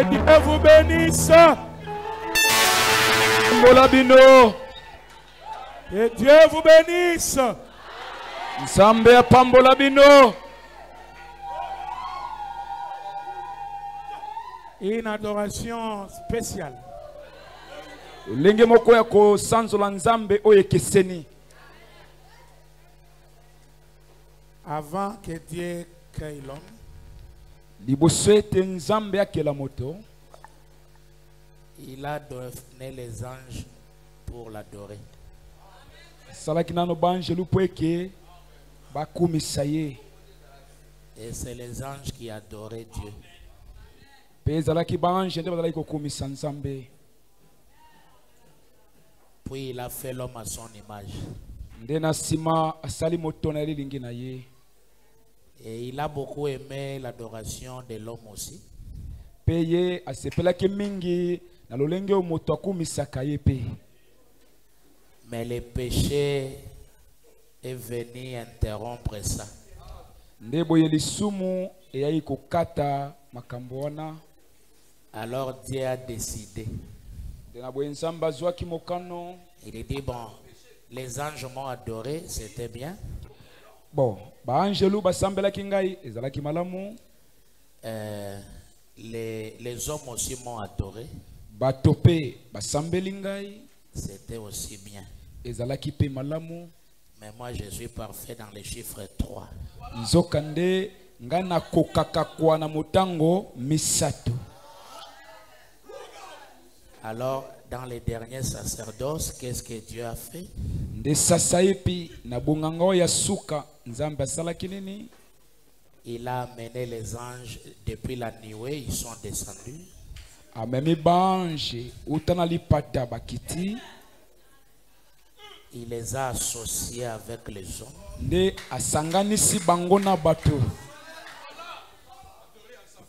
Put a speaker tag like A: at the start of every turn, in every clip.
A: Dieu vous bénisse. Pambolabino. Que Dieu vous bénisse. Nzambe ya Pambolabino. Une adoration spéciale. Lenge moko ya ko sanzola Nzambe oyekeseni. Avant que Dieu crée l'homme, il a donné les anges pour l'adorer. Et c'est les anges qui adoraient Dieu. Puis il a fait l'homme à son image. Et il a beaucoup aimé l'adoration de l'homme aussi. Mais le péché est venu interrompre ça. Alors Dieu a décidé. Il a dit, bon, les anges m'ont adoré, c'était bien.
B: Bon,
A: les hommes aussi m'ont adoré. C'était aussi bien. Mais moi je suis parfait dans les chiffres 3. Alors, dans les derniers sacerdoces, qu'est-ce que Dieu a fait? Il a amené les anges depuis la nuée, ils sont descendus. Il les a associés avec les hommes.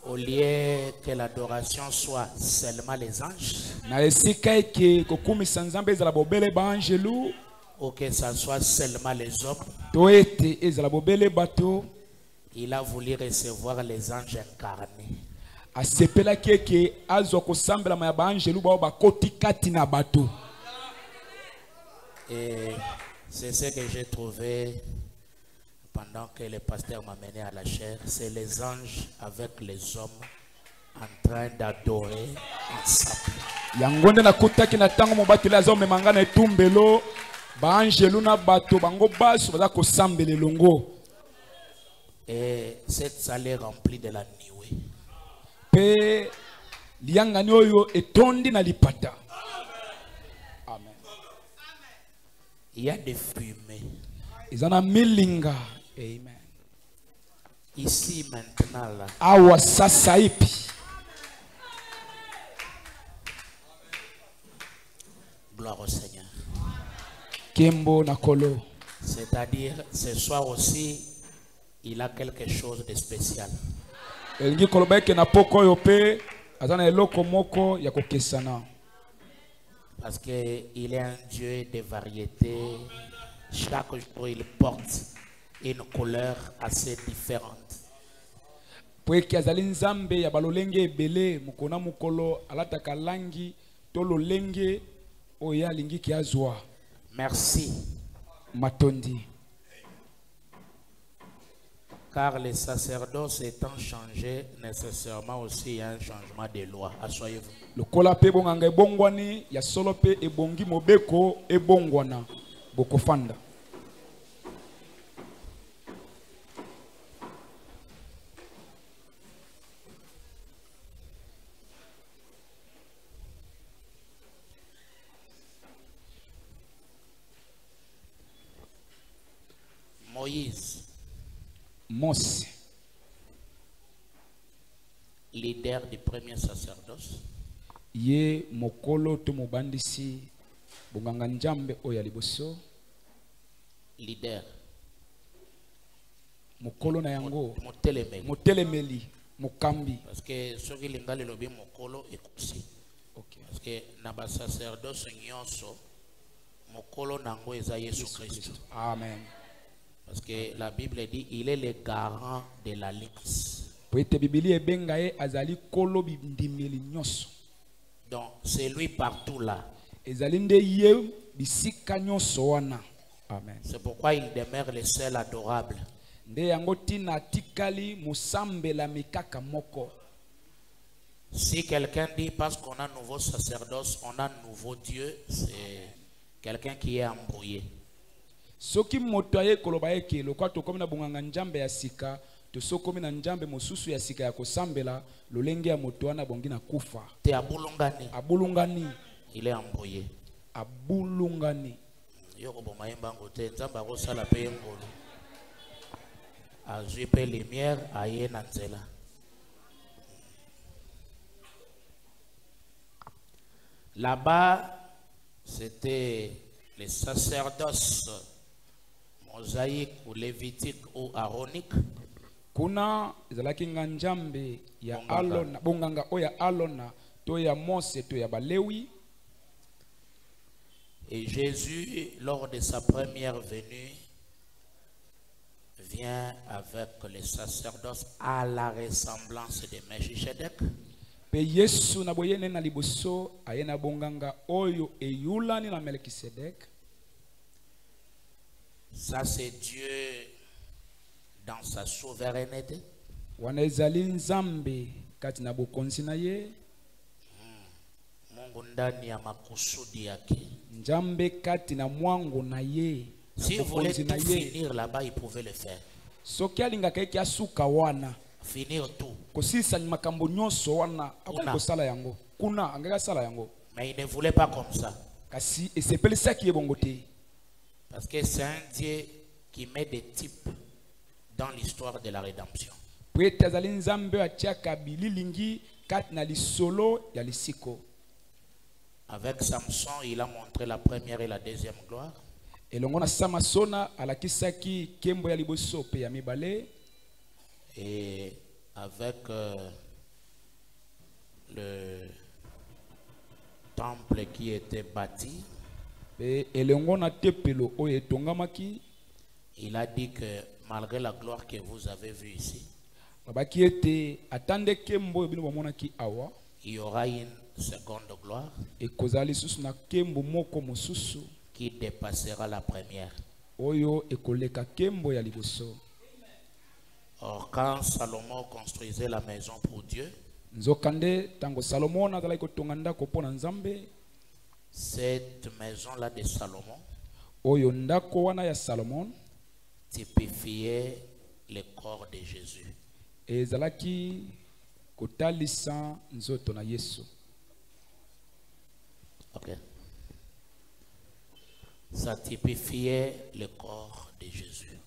A: Au lieu que l'adoration soit seulement les anges, ou que ça soit seulement les hommes, il a voulu recevoir les anges incarnés. Et c'est ce que j'ai trouvé pendant que le pasteur m'a mené à la chaire. C'est les anges avec les hommes en train d'adorer ensemble. Et cette salle est remplie de la nuée. Amen. Il y a des fumées. Amen. Ici maintenant là. Gloire au Seigneur. C'est-à-dire, ce soir aussi, il a quelque chose de spécial. Parce qu'il est un Dieu de variété. Chaque jour, il porte une couleur assez différente. Merci. Matondi. Car les sacerdoces étant changés, nécessairement aussi il y a un changement de loi. Asseyez-vous. Moïse, leader du premier sacerdoce,
B: ye mokolo to mobandisi bonganga njambe oya liboso,
A: leader
B: mokolo na yango
A: motelemeli
B: mukambi,
A: parce que ce qui linga le lobi mokolo ekosi.
B: Okay.
A: Parce que na ba sacerdoce nyonso mokolo nango eza Yesu Christ.
B: Amen.
A: Parce que la Bible dit il est le garant de l'alliance.
B: po ete biblia ebenga ye azali kolo bindimeli nyonso.
A: Donc c'est lui partout là.
B: Ezali nde ye bisika nyonso wana. Amen.
A: C'est pourquoi il demeure le seul adorable.
B: Nde yango tina atikali musambela mikaka moko.
A: Si quelqu'un dit parce qu'on a un nouveau sacerdoce, on a un nouveau Dieu, c'est quelqu'un qui est embrouillé.
B: Soki moto aye koloba eke lokwa tokomi na bonganga njambe ya sika to sokomi na njambe mosusu ya sika ya kosambela lolenge ya moto wana bongi na kufa.
A: Te abulungani.
B: Abulungani.
A: Il est embrouillé.
B: Abulungani.
A: Yoko bonga yembango te nzamba ko sala pe ngolo. Azui pe lumière aye na nzela. Là-bas, c'était les sacerdoces mosaïques ou lévitiques ou aaroniques.
B: Kuna ezalaki nganjambe ya Alona, bonganga oya Alona, to ya Mose, to ya Balewi.
A: Et Jésus, lors de sa première venue, vient avec les sacerdoces à la ressemblance de Melchisedec.
B: Pe Yesu na boyene na liboso ayena bonganga oyo eyulani na Melkisedek.
A: Ça c'est Dieu dans sa souveraineté.
B: Wana ezali nzambe kati na bokonzi na ye.
A: Mungu ndani ya makusudi yake.
B: Nzambe kati na mwango na ye.
A: Si vous voulez tout finir là-bas, il pouvait le faire.
B: Soki alingaka eki asuka wana.
A: Finir tout.
B: Kosisa makambo nyonso wana akona kosala yango. Kuna angaka sala yango.
A: Mais il ne voulait pas comme ça.
B: Kasi esepelisa bongo te.
A: Parce que c'est un Dieu qui met des types dans l'histoire de la rédemption.
B: Pwete azali nzambe atiaka bililingi kati na lisolo ya lisiko.
A: Avec Samson, il a montré la première et la deuxième gloire.
B: Elongo na Samasona alakisaki kembo ya liboso pe ya mibale.
A: Et avec le temple qui était bâti, il a dit que malgré la gloire que vous avez vue ici, il y aura une seconde gloire qui dépassera la première. Or, quand Salomon construisait la maison pour Dieu, cette maison-là de Salomon typifiait le corps de Jésus. Ok. Ça typifiait le corps de Jésus.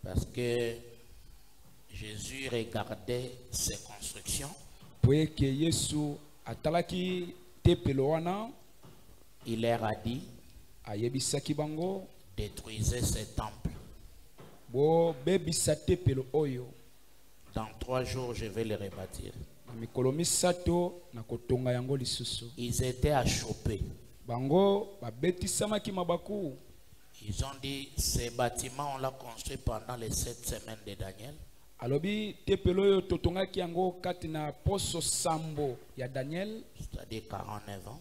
A: Parce que Jésus regardait ses constructions. Il leur a dit, détruisez ces temples. Dans 3 jours, je vais les rebâtir. Ils étaient achoppés. Ils ont dit, ces bâtiments, on l'a construit pendant les 7 semaines de Daniel. C'est-à-dire 49 ans.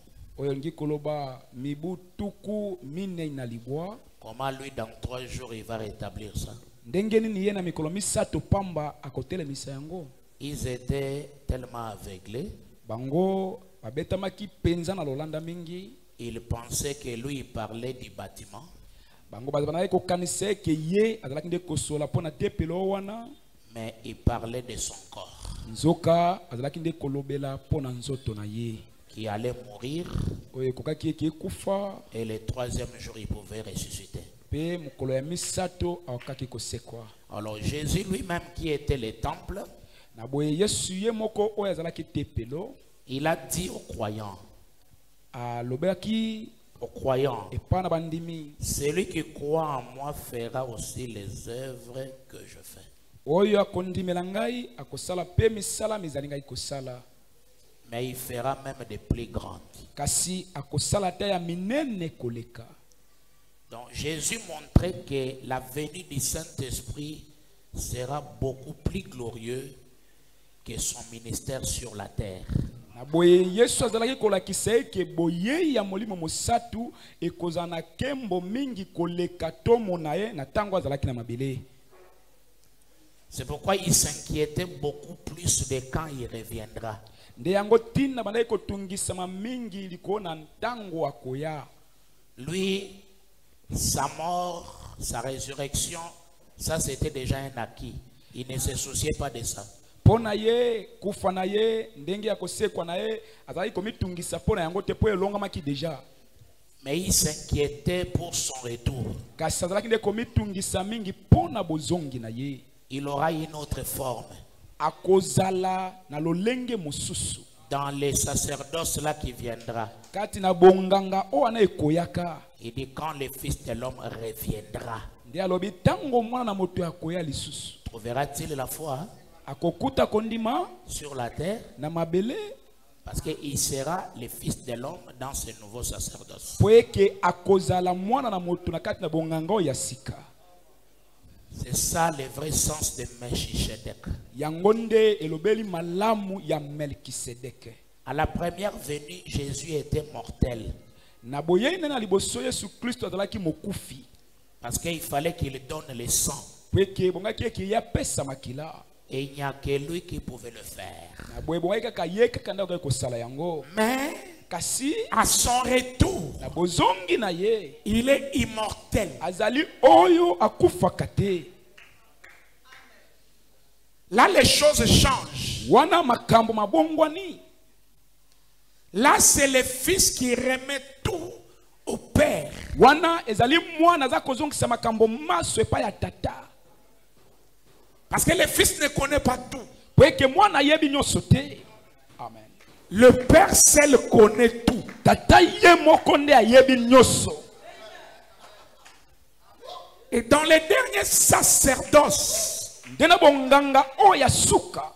A: Comment lui, dans 3 jours, il va rétablir ça? Ils étaient tellement aveuglés. Ils pensaient que lui, il parlait du bâtiment. Mais il parlait de son corps qui allait mourir et le 3e jour il pouvait ressusciter. Alors Jésus lui-même qui était le temple, il a dit aux croyants, celui qui croit en moi fera aussi les œuvres que je fais. Mais il fera même des plus grandes. Donc Jésus montrait que la venue du Saint-Esprit sera beaucoup plus glorieux que son ministère sur la terre.
B: Na boye Yesu azalaki kolakisa eke boye ya molimo mosatu ekozana kembo mingi koleka tomo na ye na tango azalaki na mabele.
A: C'est pourquoi il s'inquiétait beaucoup plus de quand il reviendra.
B: Nde yango tina bandaki kotungisama mingi liko na ntango akoya.
A: Lui, sa mort, sa résurrection, ça c'était déjà un acquis. Il ne se souciait pas de ça.
B: Pona ye kufa na ye ndenge ya kosekwa na ye azalaki komitungisa pona yango te po elongamaki déjà.
A: Mais il s'inquiétait pour son retour.
B: Kasi azalaki nde komitungisa mingi pona bozongi na ye.
A: Il aura une autre forme.
B: Akozala na lolenge mususu.
A: Dans les sacerdoces là qui viendra.
B: Kati na bonganga o ana ekoyaka.
A: Il dit quand le Fils de l'homme reviendra.
B: Nde alobi tango mwana na moto akoya lisusu.
A: Trouvera-t-il la foi
B: Akokuta kondima
A: sur la terre?
B: na mabele.
A: Parce qu'il sera le Fils de l'homme dans ce nouveau sacerdoce.
B: Poeke akozala mwana na moto na kati na bonganga o ya sika.
A: C'est ça le vrai sens de Melchisedec.
B: Yangonde elobeli malamu ya Melkisedeke.
A: À la première venue, Jésus était mortel.
B: Na boyene na liboso Yesu Kristo azalaki mokufi.
A: Parce qu'il fallait qu'il donne le sang.
B: Poeke bongaki eke ya pesa makila.
A: Et il n'y a que lui qui pouvait le faire.
B: Na boye bongaki kaka ye kaka ndako ko sala yango.
A: Mais
B: Kasi
A: à son retour,
B: na bozongi na ye
A: il est immortel.
B: azali oyo akufaka te.
A: Là, les choses changent.
B: Wana makambo mabongwani.
A: Là, c'est le Fils qui remet tout au Père.
B: Wana ezali mwana za kozongisa makambo maso epa ya tata.
A: Parce que le Fils ne connaît pas tout.
B: Poeke mwana yebi nyonso te. Amen.
A: Le Père seul connaît tout.
B: Tata ye moko nde ayebi nyonso.
A: Et dans les derniers sacerdoces,
B: Ndena bonganga o ya suka.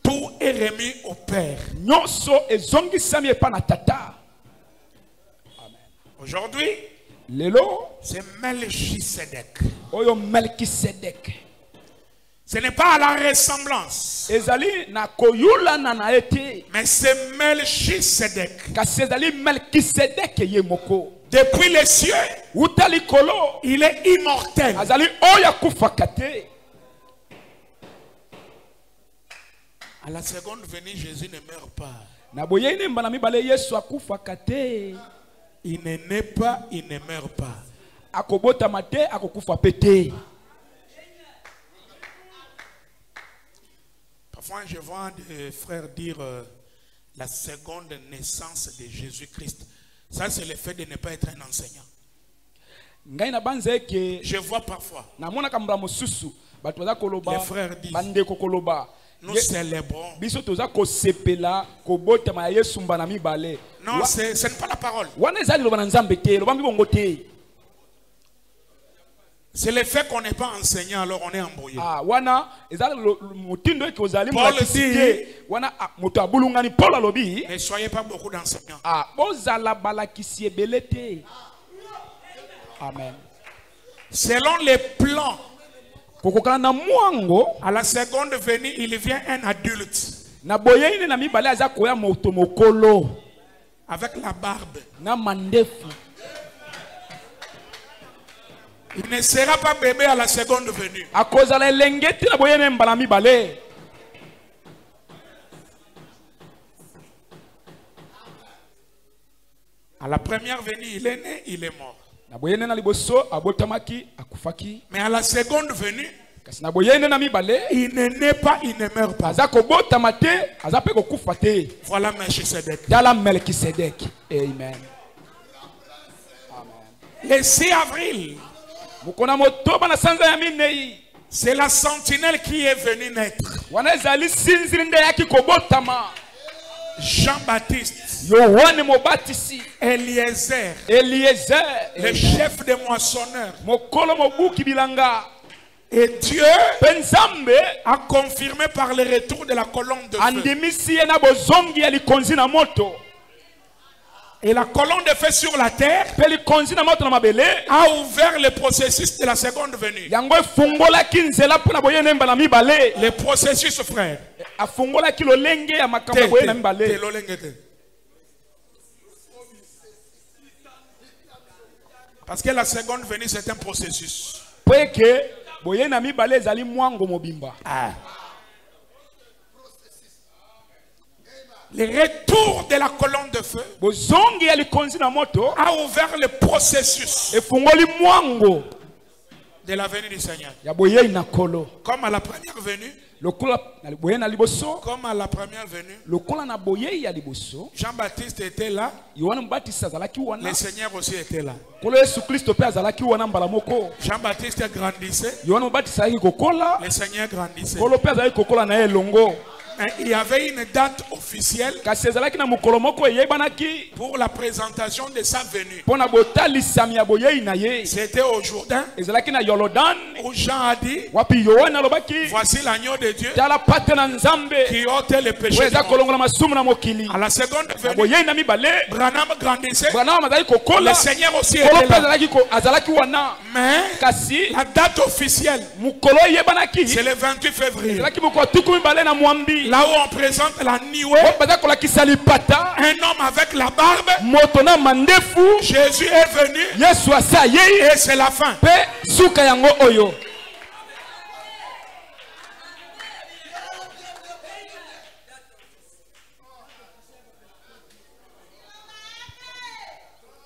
A: tout est remis au Père.
B: Nyonso ezongisami epa na tata. Amen.
A: Aujourd'hui,
B: Lelo
A: c'est Melchisedec.
B: oyo Melkisedek.
A: Ce n'est pas à la ressemblance,
B: Ezali na koyula na ete.
A: mais c'est Melchisedec.
B: Kasi ezali Melkisedek ye moko.
A: Depuis les cieux,
B: Utali kolo.
A: il est immortel.
B: Azali oya kufaka te.
A: À la seconde venue, Jésus ne meurt pas.
B: Na boyeni mbana mibale Yesu akufaka te.
A: Il ne naît pas, il ne meurt pas.
B: Akobota mate akokufa pete.
A: Parfois, je vois des frères dire la seconde naissance de Jésus-Christ. Ça, c'est le fait de ne pas être un enseignant.
B: Ngai na banze ke
A: Je vois parfois,
B: na mona kambra mosusu batu baza koloba
A: les frères disent,
B: bande koloba
A: nous célébrons.
B: biso toza ko sepela kobota ma Yesu mbana mibale.
A: Non, ce n'est pas la parole.
B: Wana ezali loba na Nzambe te, loba mbongo te.
A: C'est le fait qu'on n'est pas enseignant, alors on est embrouillé.
B: Ah, wana ezali mutindo eke ozali
A: Paul
B: mulakisi wana moto abulungani Paul alobi.
A: Ne soyez pas beaucoup d'enseignants.
B: Ah, bozala balakisi ebele te. Amen.
A: Selon les plans,
B: Kokokana na mwango
A: à la seconde venue, il vient un adulte
B: na boyeni na mibale aza koya moto mokolo
A: avec la barbe.
B: na mandefu.
A: Il ne sera pas bébé à la seconde venue.
B: Akozala elengeti na boyeni mbala mibale.
A: À la première venue, il est né, il est mort.
B: Na boyeni na liboso abotamaki akufaki.
A: Mais à la seconde venue,
B: Kasi na boyeni na mibale
A: il ne naît pas, il ne meurt pas.
B: aza kobotama te, aza pe kokufa te.
A: Voilà Melchisedec.
B: Dala Melkisedek. Amen.
A: Le 6 avril,
B: Mukona motoba na sanza ya minei.
A: c'est la sentinelle qui est venue naître.
B: Wana ezali sinziri nde yaki kobotama.
A: Jean-Baptiste,
B: Yohane Mobatisi,
A: Eliezer,
B: Eliezer,
A: le chef des moissonneurs.
B: mokolo mobuki bilanga.
A: Et Dieu
B: Penzambe
A: a confirmé par le retour de la colonne de feu.
B: andimisi ye na bozongi ya likonzi na moto.
C: Et la colonne de feu sur la terre a ouvert le processus de la seconde venue. Le processus, frère. Parce que la seconde venue, c'est un processus. Le retour de la colonne de feu a ouvert le processus de la venue du Seigneur. Comme à la première venue, Jean-Baptiste était là, le Seigneur aussi était là. Jean-Baptiste grandissait, le Seigneur grandissait. Il y avait une date officielle pour la présentation de sa venue. C'était au Jourdain où Jean a dit, voici l'agneau de Dieu qui ôte les péchés du monde. À la seconde venue, Branham grandissait, le Seigneur aussi était là. Mais la date officielle, c'est le 28 février. Là où on présente la niouée, un homme avec la barbe, Jésus est venu et c'est la fin.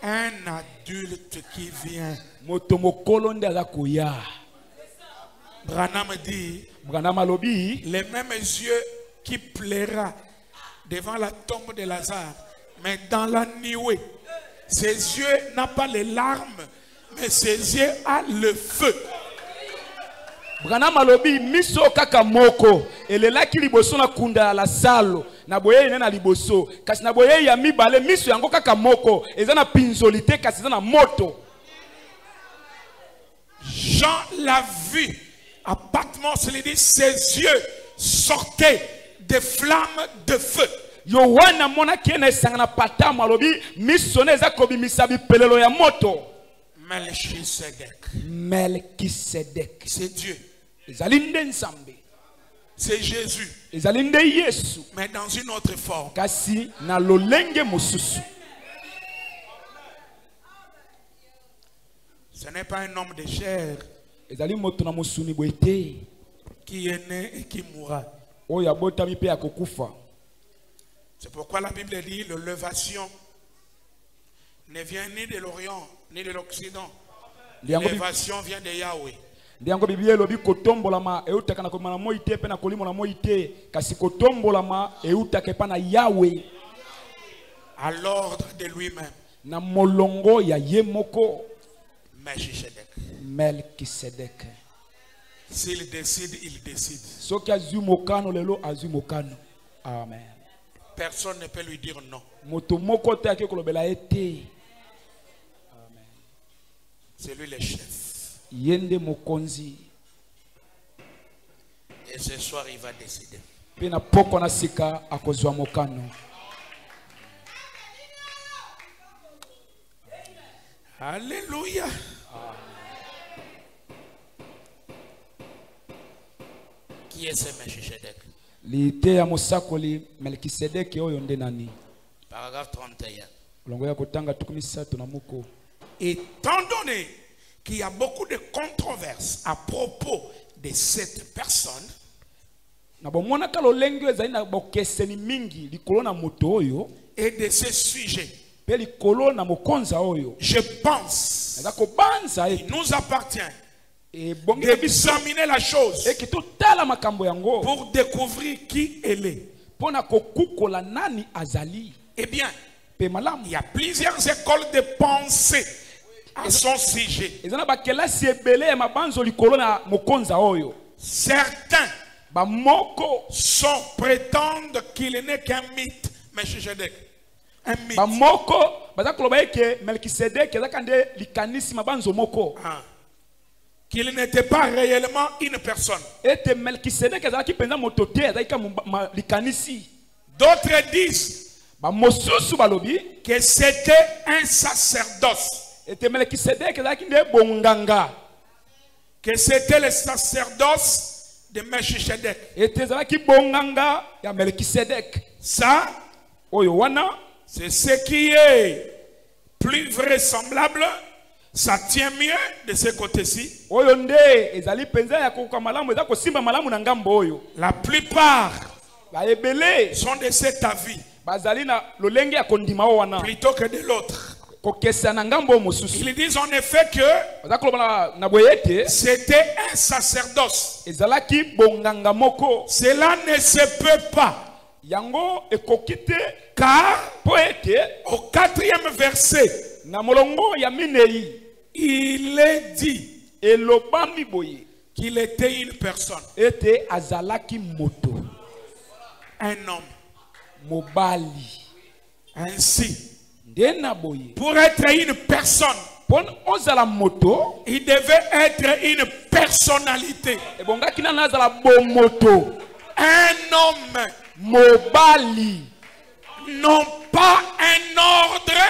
C: Un adulte qui vient. Branham dit, les mêmes yeux qui plaira devant la tombe de Lazare, mais dans la nuée, ses yeux n'ont pas les larmes, mais ses yeux ont le feu. Branham alobi miso kaka moko elelaki liboso na kunda la salo na boye na liboso kasi na boye ya mibale miso yango kaka moko eza na pinzolite kasi eza na moto. Jean l'a vu à Patmos, il dit ses yeux sortaient des flammes de feu.
B: Yohana mona kene sangana patamu alobi miso na eza kobimisa bipelelo ya moto. Melchisedek.
C: C'est Dieu.
B: C'est
C: Jésus. Mais dans une autre forme. Ce n'est pas un homme de chair qui est né et qui mourra. C'est pourquoi la Bible dit l'élévation ne vient ni de l'Orient ni de l'Occident. L'élévation vient de Yahweh.
B: Ndiango Biblia elobi kotombolama eutaka na komana moite pe na kolimo na moite kasi kotombolama eutaka pa na Yahweh
C: à l'ordre de lui-même.
B: Na molongo ya yemoko
C: Melchisedek. S'il décide, il décide.
B: Soki azumokano lelo azumokano. Amen.
C: Personne ne peut lui dire non.
B: Moto moko te akekolobela ete.
C: C'est lui le chef.
B: Yende mokonzi.
C: Et ce soir il va décider.
B: Pena poko na sika akozwa mokano.
C: Alléluia. Qui est ce Melchisedek?
B: Lite ya mosakoli Melchisedek oyo nde nani?
C: Paragraphe 31.
B: Longo ya kotanga tukumisatu na muko.
C: Étant donné qu'il y a beaucoup de controverses à propos de cette personne, et de ce sujet, je pense qu'il nous appartient d'examiner la chose pour découvrir qui elle est. Eh bien, il y a plusieurs écoles de pensée à son sujet. Certains prétendent qu'il n'est qu'un mythe. Melchisedek. Un mythe. Qu'il n'était pas réellement une personne. D'autres disent que c'était un sacerdoce. Que c'était le sacerdoce de Melchisedec. Ça, c'est ce qui est plus vraisemblable. Ça tient mieux de ce côté-ci. La plupart sont de cet avis plutôt que de l'autre. Ils disent en effet que c'était un sacerdoce. Cela ne se peut pas. Car au 4e verset, il est dit qu'il était une personne, un homme. Ainsi, pour être une personne, il devait être une personnalité, un homme, non pas un ordre,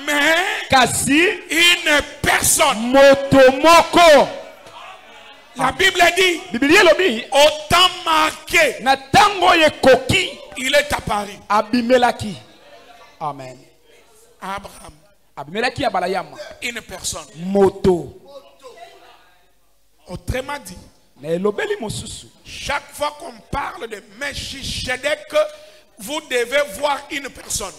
C: mais une personne. La Bible dit, au temps marqué, il est apparu.
B: Amen.
C: Abraham, une personne. Autrement dit, chaque fois qu'on parle de Melchisedec, vous devez voir une personne.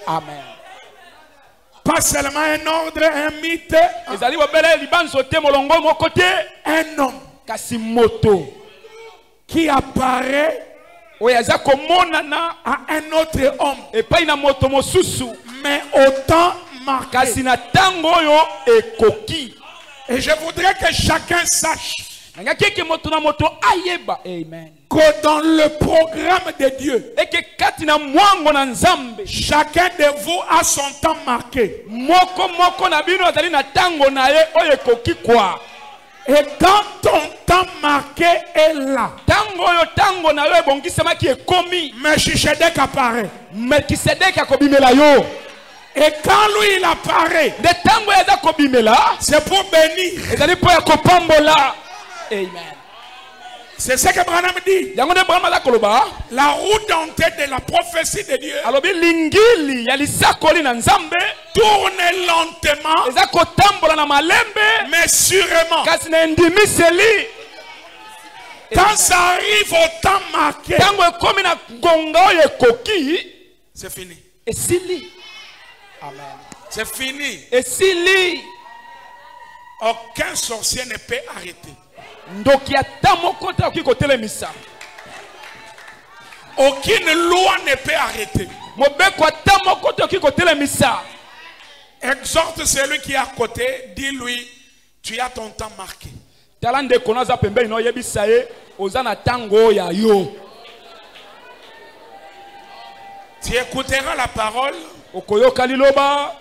B: Amen.
C: Pas seulement un ordre, un mythe, un homme qui apparaît à un autre homme, mais autant marqué. Et je voudrais que chacun sache que dans le programme de Dieu, chacun de vous a son temps marqué. Et quand ton temps marqué est là, Melchisedec apparaît. Et quand lui il apparaît, c'est pour bénir.
B: Amen.
C: C'est ce que Branham dit. La roue dentée de la prophétie de Dieu tourne lentement, mais sûrement. Quand ça arrive au temps marqué, c'est fini.
B: Amen.
C: C'est fini. Aucun sorcier ne peut arrêter. Aucune loi ne peut arrêter. Exhorte celui qui est à côté, dis-lui, tu as ton temps marqué. Tu écouteras la parole,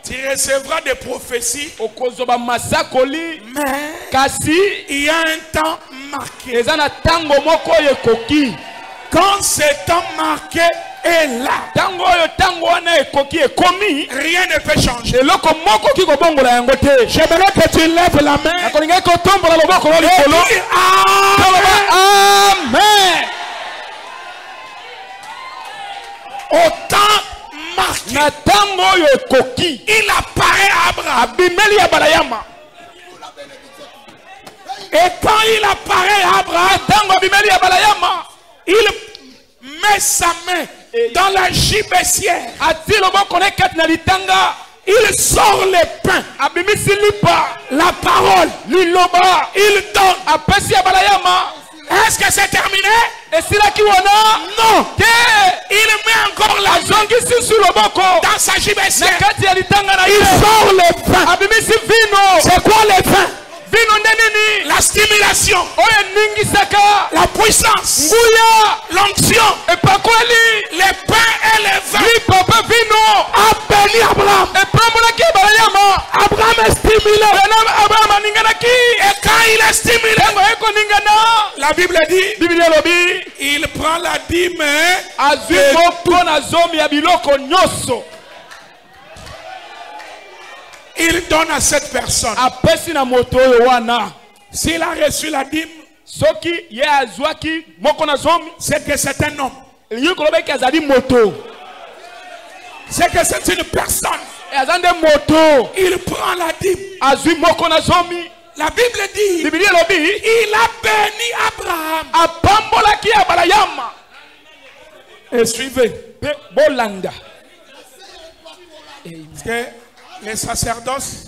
C: tu recevras des prophéties, mais il y a un temps marqué. Quand ce temps marqué est là, rien ne peut changer. J'aimerais que tu lèves la main et dis Amen. Au temps marqué, il apparaît à Abraham. Et quand il apparaît à Abraham, il met sa main dans la gibecière. Il sort les pains, la parole, il donne. Est-ce que c'est terminé? Non. Il met encore la jambe dans sa gibecière. Il sort le pain. C'est quoi le pain? La stimulation, la puissance, l'onction, les pains et les vins a béni Abraham. Abraham est stimulé. Et quand il La Bible dit, il prend la dîme. Il donne à cette personne. S'il a reçu la dîme, c'est que c'est un homme. C'est que c'est une personne. Il prend la dîme. La Bible dit, il a béni Abraham. Et suivez. Parce que les sacerdoces,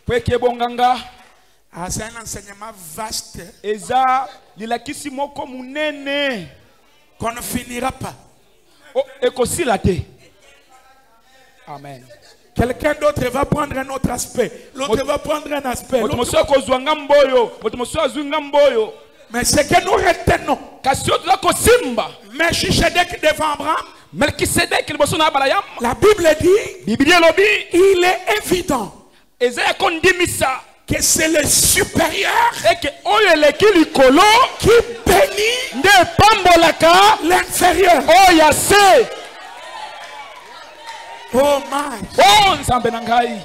C: c'est un enseignement vaste qu'on ne finira pas.
B: Amen.
C: Quelqu'un d'autre va prendre un autre aspect. L'autre va prendre un aspect. Mais ce que nous retenons, Melchisedec devant Abraham, la Bible dit, il est évident que c'est le supérieur qui bénit l'inférieur. Oh my.
B: Amen.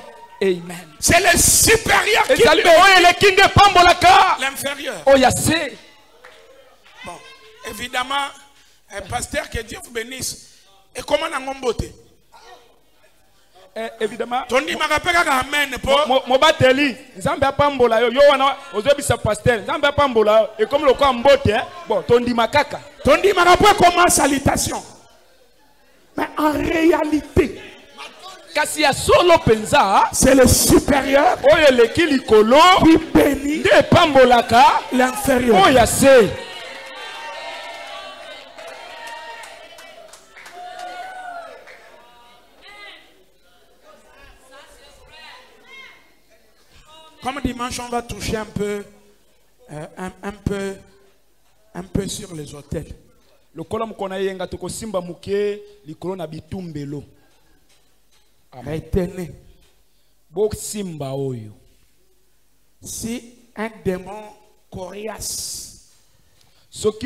C: C'est le supérieur qui bénit l'inférieur. Bon, évidemment, pasteur, que Dieu vous bénisse. Et comment on a ngomboté?
B: Évidemment.
C: Tondi makapeka ka amen po.
B: Mobateli. Nzambe apambola yo wana ozobisa pasteur. Nzambe apambola et comme le quoi mbote bon tondi makaka.
C: Tondi makapeka comme salutation. Mais en réalité, c'est le supérieur qui bénit l'inférieur. Comme dimanche, on va toucher un peu sur les hôtels.
B: Le colom qu'on a yenga toko simba muke likolo na bitumbelo.
C: Retenez.
B: Bok simba oyo.
C: Si un démon coriace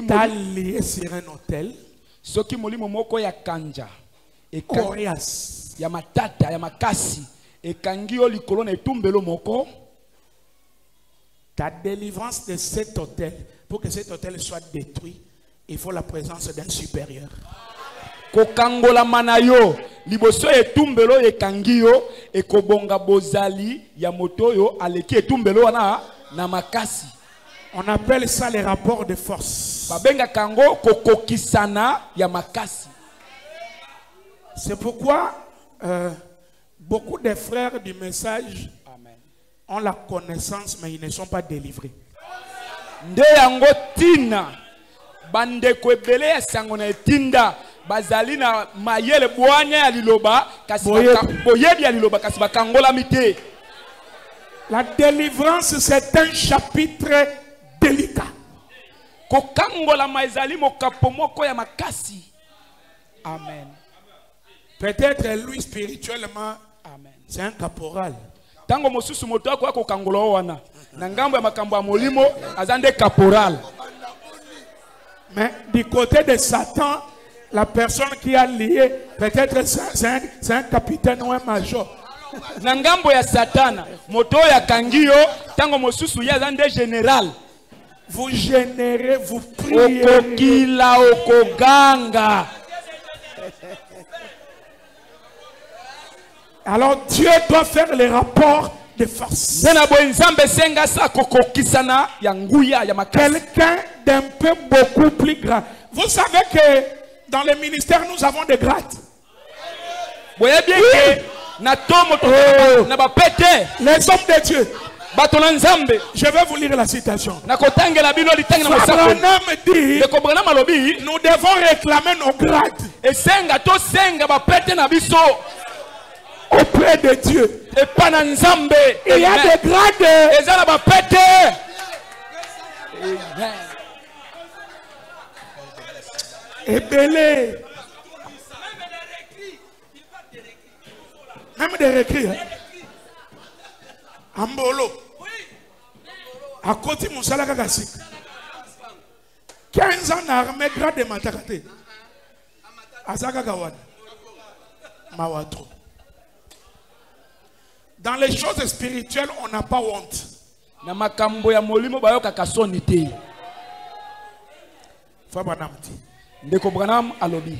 C: t'a lié sur un hôtel,
B: soki molimo moko ya kanja e
C: coriace
B: ya matata ya makasi e kangi o likolo na etumbelo moko,
C: ta délivrance de cet hôtel, pour que cet hôtel soit détruit, il faut la présence d'un supérieur.
B: Kokangola manayo liboso etumbelo ekangio ekobonga bozali ya motoyo aleki etumbelo wana na makasi.
C: On appelle ça les rapports de force.
B: Babenga kango kokokisana ya makasi.
C: C'est pourquoi beaucoup de frères du message ont la connaissance mais ils ne sont pas délivrés.
B: Nde yango tina bande kwebele ya sango na etinda bazali na mayele boanya ya liloba kasi boyebi ya liloba kasi bakangola mite.
C: La délivrance c'est un chapitre délicat.
B: Kokangola maizali mokapo moko ya makasi. Amen.
C: Peut-être lui spirituellement, c'est un caporal.
B: Tango mosusu moto ako kokangola wana na ngambo ya makambo ya molimo azande caporal.
C: Mais du côté de Satan, la personne qui a lié, peut-être c'est un capitaine ou un major.
B: Na ngambo ya Satana, moto ya kangio, tango mosusu ya zande général.
C: Vous générez, vous priez.
B: Okokila okoganga.
C: Alors Dieu doit faire les rapports de force. Quelqu'un d'un peu beaucoup plus grand. Vous savez que dans le ministère nous avons des grades.
B: Oui.
C: Les hommes de Dieu. Je vais vous lire la citation. Abraham dit, nous devons réclamer nos grades auprès de Dieu. Il y a des grades. Et belé. Même des récrits. Ambolo. À côté de Moussala Kagasik. 15 ans armée grade de Matakate. Azaka Gawan. Mawatro. Dans les choses spirituelles, on n'a pas honte.
B: Na makambo ya molimo bayoka kasoni te.
C: Fabanamti.
B: Ndeko Branham alobi.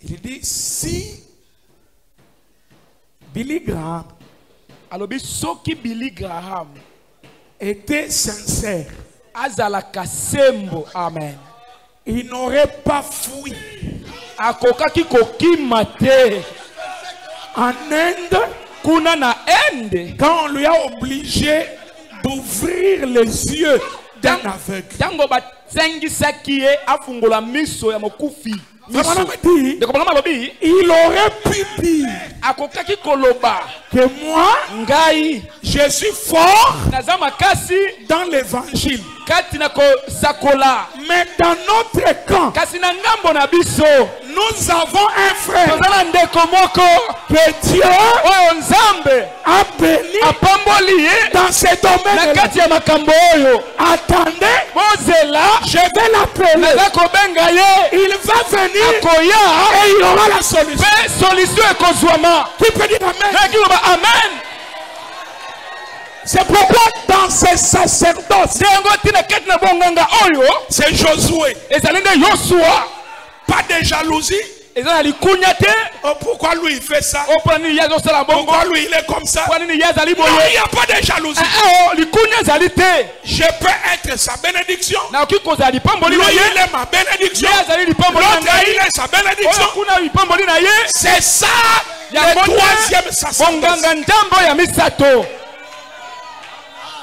C: Il dit si Billy Graham
B: alobi soki Billy Graham
C: était sincère,
B: azala kasembo, amen,
C: il n'aurait pas fui
B: akokaki kokima te
C: en Inde
B: kuna na Inde
C: quand on lui a obligé d'ouvrir les yeux d'un aveugle.
B: Tango batsengisaki ye afungola miso ya mokufi.
C: Il aurait pu dire que moi, je suis fort dans l'évangile. Mais dans notre camp, nous avons un frère que Dieu a béni dans ce domaine. Attendez, je vais l'appeler. Il va venir. Et il aura la solution. Qui peut dire amen? Amen. C'est pourquoi dans ces sacerdoces, c'est Josué. Pas de jalousie. Oh, pourquoi lui il fait ça? Pourquoi lui il est comme ça? Non, il n'y a pas de jalousie. Je peux être sa bénédiction. Lui il est ma bénédiction. L'autre il est sa bénédiction. C'est ça le troisième sacerdoce.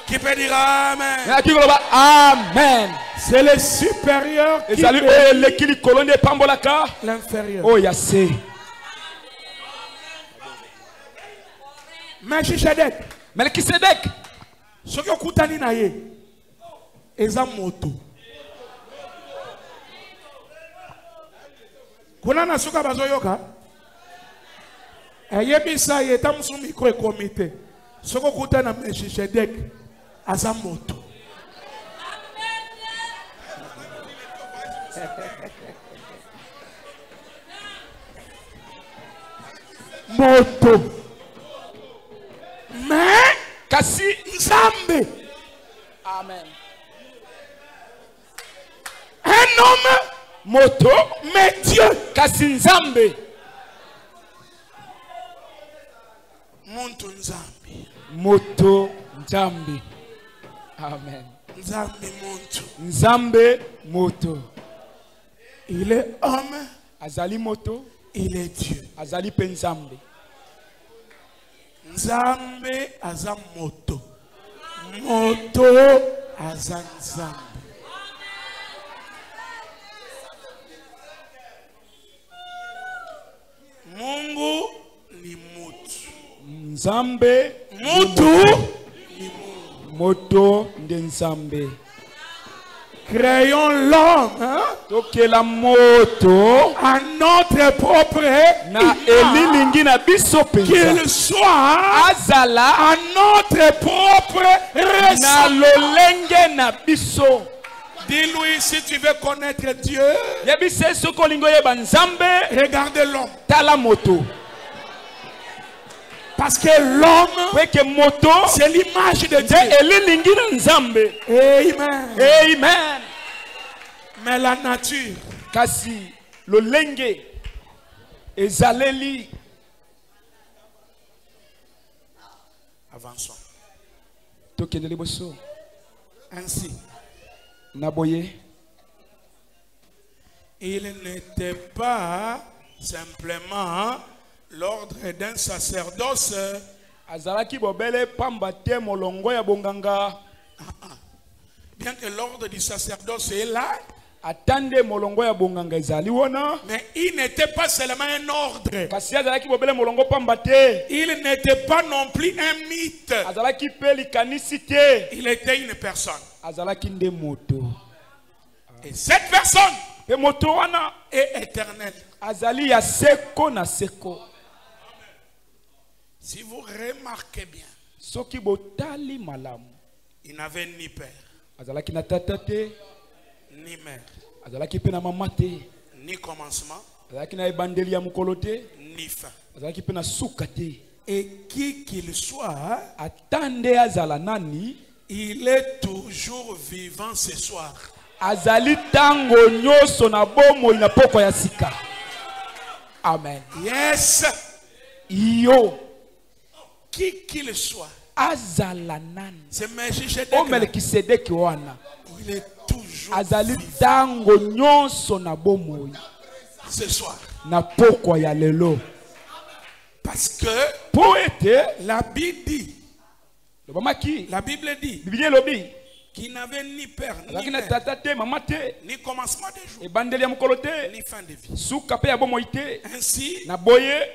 C: Qui peut dire amen?
B: Amen.
C: C'est le supérieur qui l'inférieur.
B: Oh, yassé. Melchisedek.
C: Ce que Koutani na ye, eza moto. Kuna na suka bazoyoka. Ayebisa ye tamusu micro comité. Ce que Koutani na Melchisedek, eza moto. Moto. Mais
B: kasi
C: Nzambe.
B: Amen.
C: Un homme
B: moto,
C: mais Dieu.
B: Kasi Nzambe.
C: Monto Nzambe.
B: Moto Nzambe. Amen.
C: Nzambe monto.
B: Nzambe moto.
C: Il est homme.
B: Azali moto.
C: Il est Dieu.
B: Azali Penzambe.
C: Nzambe azam moto. Moto azam Nzambe. Mungu ni mutu.
B: Nzambe
C: mutu
B: ni Mungu. Moto nde Nzambe.
C: Créons l'homme
B: la moto
C: à notre propre qu'il soit
B: azala
C: à notre propre
B: ressemblance.
C: Dis-lui si tu veux connaître Dieu,
B: regarde
C: l'homme.
B: Tala moto.
C: Parce que l'homme, c'est l'image de Dieu. Amen.
B: Amen.
C: Mais la nature,
B: kasi lo lenge ezaleli.
C: Avançons.
B: Ainsi, naboye,
C: il n'était pas simplement l'ordre d'un sacerdoce.
B: Azalaki bobele pamba te molongo ya bonganga.
C: Bien que l'ordre du sacerdoce est là,
B: attendez molongo ya bonganga ezali wona.
C: Mais il n'était pas seulement un ordre.
B: Kasi azalaki bobele molongo pamba te.
C: Il n'était pas non plus un mythe.
B: Azalaki pe likanisi te.
C: Il était une personne.
B: Azalaki nde moto.
C: Et cette personne
B: pe moto wana
C: est éternelle.
B: Azali ya seko na seko.
C: Si vous remarquez bien,
B: soki botali malamu,
C: il n'avait ni père,
B: azalaki na tata te,
C: ni mère.
B: Azalaki pe na mama te.
C: Ni commencement.
B: Azalaki na ebandeli ya mukolo te.
C: Ni fin.
B: Azalaki pe na suka te.
C: Et qui qu'il soit,
B: atande azala nani,
C: il est toujours vivant ce soir.
B: Azali tango nyoso na bomo ina poko ya sika. Amen.
C: Yes.
B: Yo.
C: Qui qu'il soit.
B: Azala nani.
C: C'est Melchisedec.
B: O Melkisedeki wana.
C: Il est toujours
B: azali tango nyoso na bomo.
C: Ce soir.
B: Na poko ya lelo.
C: Parce que la Bible dit, qu'il n'avait ni père, ni mère, ni commencement de jour, ni fin de vie. Ainsi,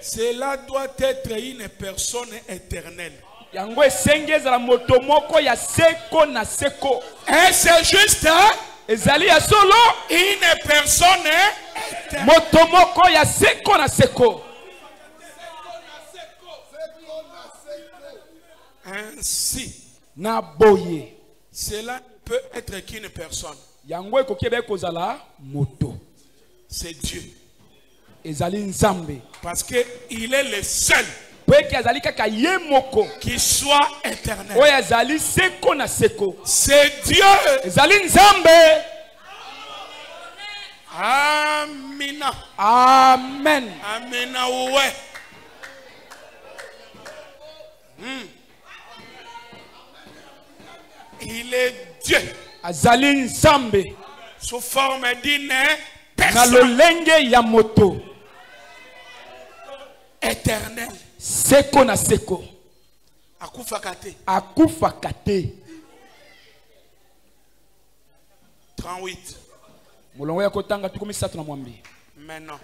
C: cela doit être une personne éternelle. Et c'est juste une personne éternelle. Ainsi, cela peut être qu'une personne. C'est Dieu. Parce qu'il est le seul qui soit éternel. C'est Dieu. Amina.
B: Amen.
C: Amina, ouais. Il est Dieu.
B: Azali nzambe.
C: Sous forme d'une
B: personne. Na lolenge ya moto.
C: Éternel.
B: Seko na seko.
C: Akufakate.
B: Akufakate.
C: 38.
B: Mulongo ya kotanga tukumi satu na mwambi.
C: Maintenant.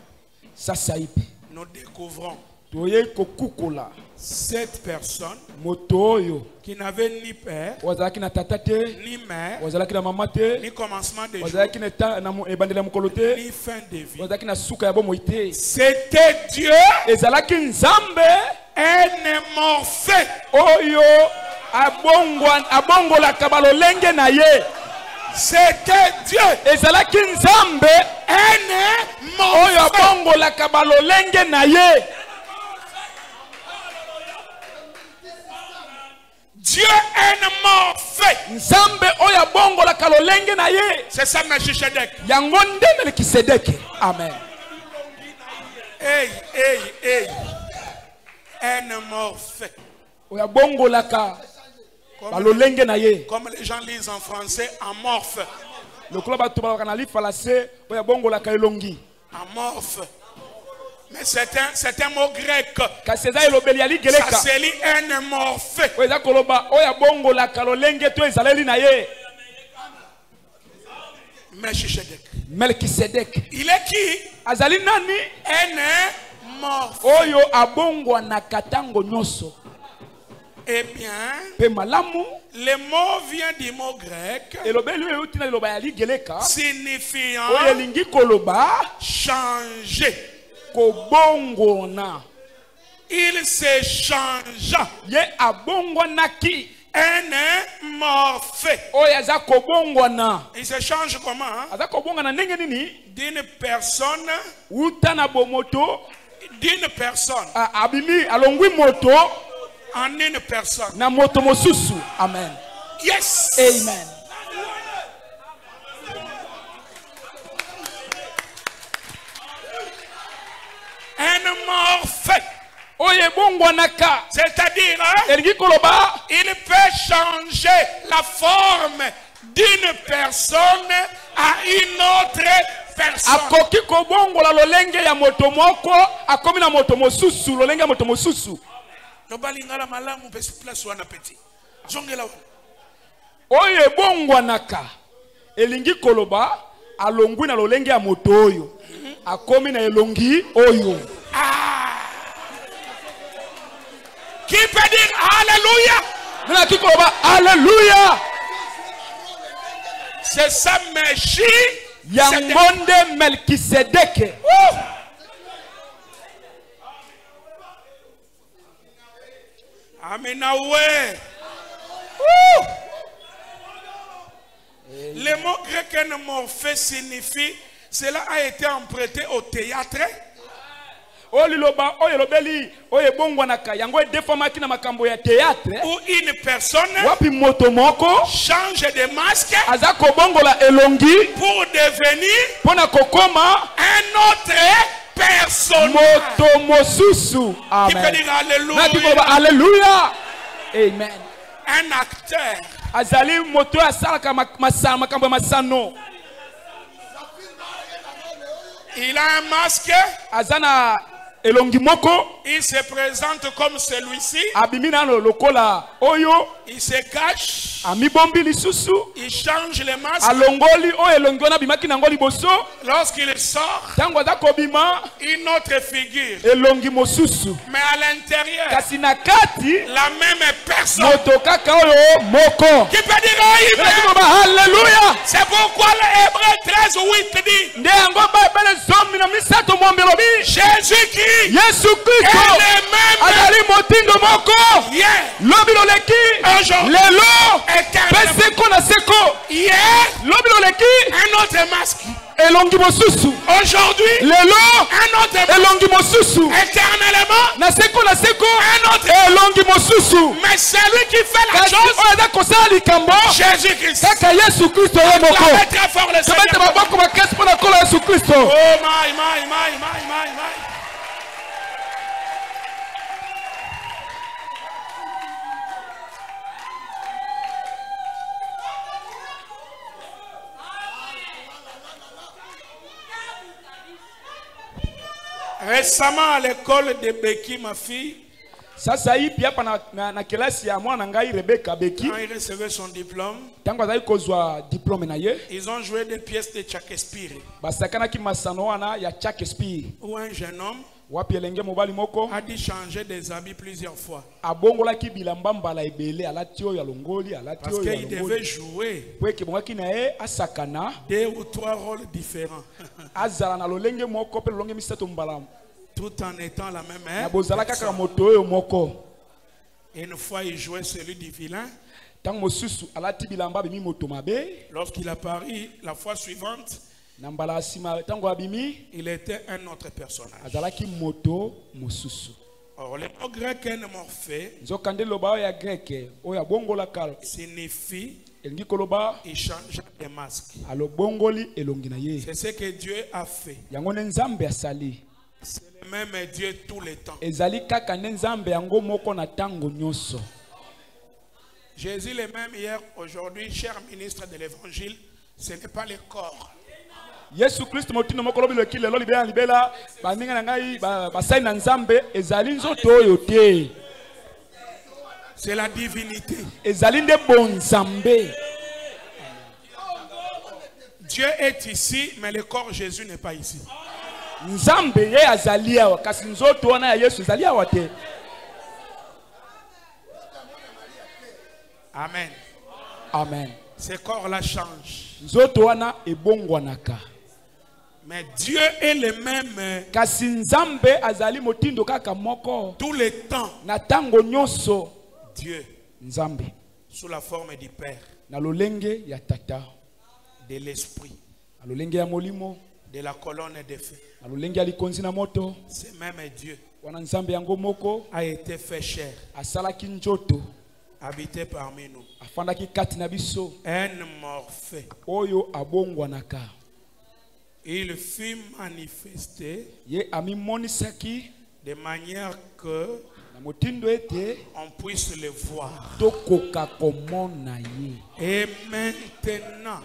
B: Sasa ipi.
C: Nous découvrons.
B: Cette
C: personne
B: qui
C: n'avait ni père, ni mère, ni commencement de jour, ni fin de vie. C'était Dieu, un morphée. C'était Dieu. Dieu est morphé. C'est ça Melchisedec.
B: Amen.
C: Hey. Un morphé. Comme les gens lisent en français, amorphe. Amorphe. Mais c'est un mot grec. Ça se lit un morphé.
B: Melchisedec.
C: Il est qui?
B: Azali nani?
C: Un morphé.
B: Oyo abongwa na katango nyoso.
C: Eh bien, le mot vient du mot grec signifiant changer. Il se changea. Un morphé. Il se change comment? D'une personne. D'une personne. En une personne.
B: Amen.
C: Yes.
B: Amen.
C: Un morphé. C'est-à-dire, il peut changer la forme d'une personne à une autre personne.
B: Oye bongwanaka elingi koloba alongwi na lolenge ya moto oyo akomi na elongi oyo.
C: Qui peut dire alléluia?
B: Nana ki koloba alléluia.
C: C'est ça Melchi
B: Yangonde Melkisedeke.
C: Amina ouais. Le mot grec morphé signifie, cela a été emprunté au théâtre.
B: Ou une
C: personne change de masque pour devenir un autre personnage. Qui peut dire alléluia?
B: Alléluia. Amen.
C: Un acteur. Il a un masque. Il se présente comme celui-ci. Il se cache. Il change le masque. Lorsqu'il sort, une autre figure. Mais à l'intérieur, la même personne. Qui peut dire alléluia? C'est pourquoi l'Hébreu 13:8 dit Jésus-Christ est le même hier, un autre masque. Aujourd'hui, un autre masque. Éternellement, un autre. Mais celui qui fait la chose, Jésus-Christ. Très fort le Seigneur. Oh my. Récemment à l'école de Becky, ma fille,
B: quand il
C: recevait son diplôme, ils ont joué des pièces de Shakespeare. Où un jeune homme a dû changer des habits plusieurs fois. Parce qu'il devait jouer 2 ou 3 rôles différents. Tout en étant la même personne. Et une fois il jouait celui du vilain. Lorsqu'il apparut la fois suivante, il était un autre personnage. Or, le mot grec morphé signifie il change de masque. C'est ce que Dieu a fait. C'est le même Dieu tout le temps. Jésus le même hier, aujourd'hui, cher ministre de l'évangile, ce n'est pas le corps. C'est la divinité. Dieu est ici, mais le corps Jésus n'est pas ici. Amen.
B: Amen.
C: Ce corps-là change. Mais Dieu est le même tout le temps. Dieu, sous la forme du Père, de l'Esprit, de la colonne de feu. Ce même Dieu a été fait chair, habité parmi nous. Un morphé. Il fut manifesté de manière que on puisse le voir. Et maintenant,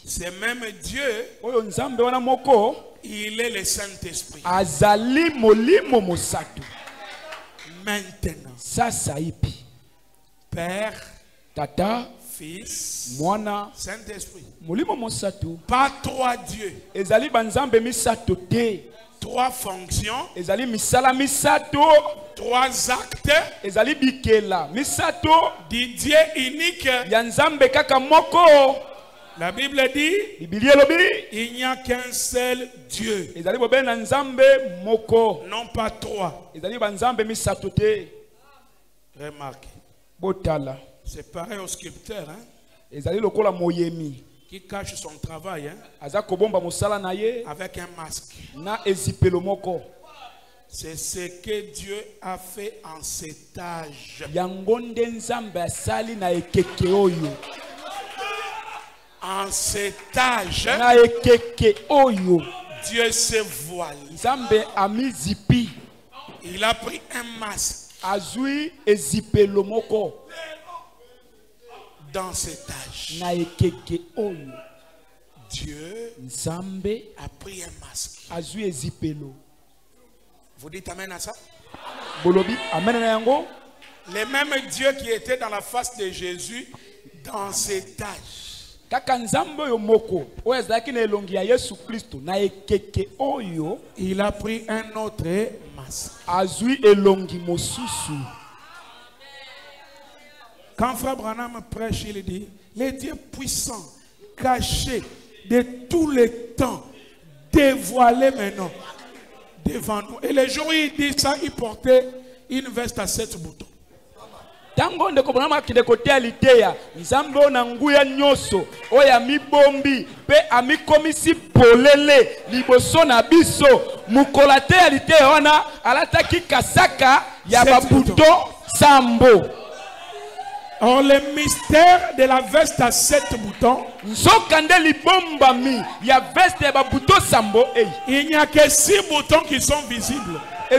C: c'est même Dieu, il est le Saint-Esprit. Maintenant, Père,
B: Tata,
C: Fils,
B: Mwana,
C: Saint-Esprit.
B: Pas
C: 3 dieux. 3 fonctions. 3 actes. Du Dieu unique. La Bible dit il n'y a qu'un seul Dieu. Non pas 3. Remarquez. C'est pareil au scripteur. Hein? qui cache son travail
B: avec
C: un masque. C'est ce que Dieu a fait en cet âge. En cet âge, Dieu s'est voilé. Il a pris un masque. Dans cet âge, Dieu a pris un masque. Vous dites amen à ça? Les mêmes dieux qui étaient dans la face de Jésus dans cet âge. Il a pris un autre masque. Quand Frère Branham prêche, il dit, les dieux puissants, cachés de tous les temps, dévoilés maintenant devant nous. Et le jour où il dit ça, il portait une veste à 7 boutons. Tango ndeko Branham akide kote aliteya nzambe ona nguya nyoso oya mibombi pe amikomisi polele liboso na biso mukolate aliteya ona alataki kasaka ya babuto sambo. Or le mystère de la veste à 7 boutons, il n'y a que 6 boutons qui sont visibles. Et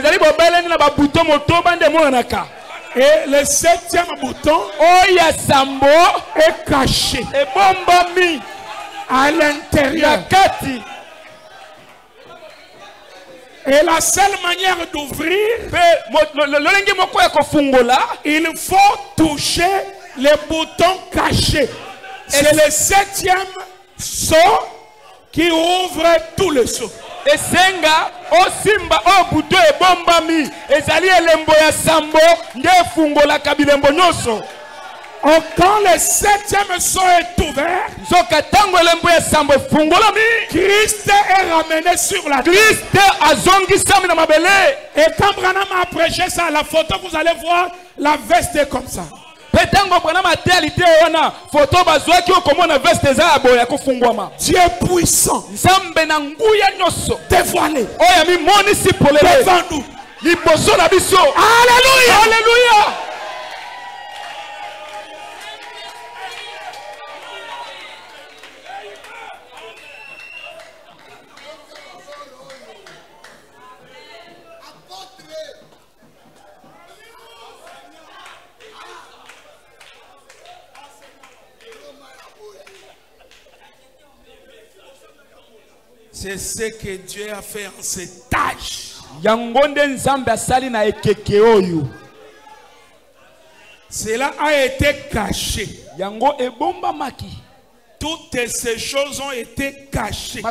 C: le 7e bouton est caché à l'intérieur. Et la seule manière d'ouvrir, il faut toucher les boutons cachés. C'est le 7e sceau qui ouvre tout le sceau. Et senga o simba o buto e bombami ezali elembo ya sambo nde fungola kabilembo nyoso. Quand le 7e sceau est ouvert, Christ est ramené sur la terre. Et quand Branham a prêché ça à la photo, vous allez voir la veste est comme ça. Dieu puissant, dévoilé devant nous. Alléluia, alléluia. C'est ce que Dieu a fait en cet âge. Cela a été caché. Toutes ces choses ont été cachées.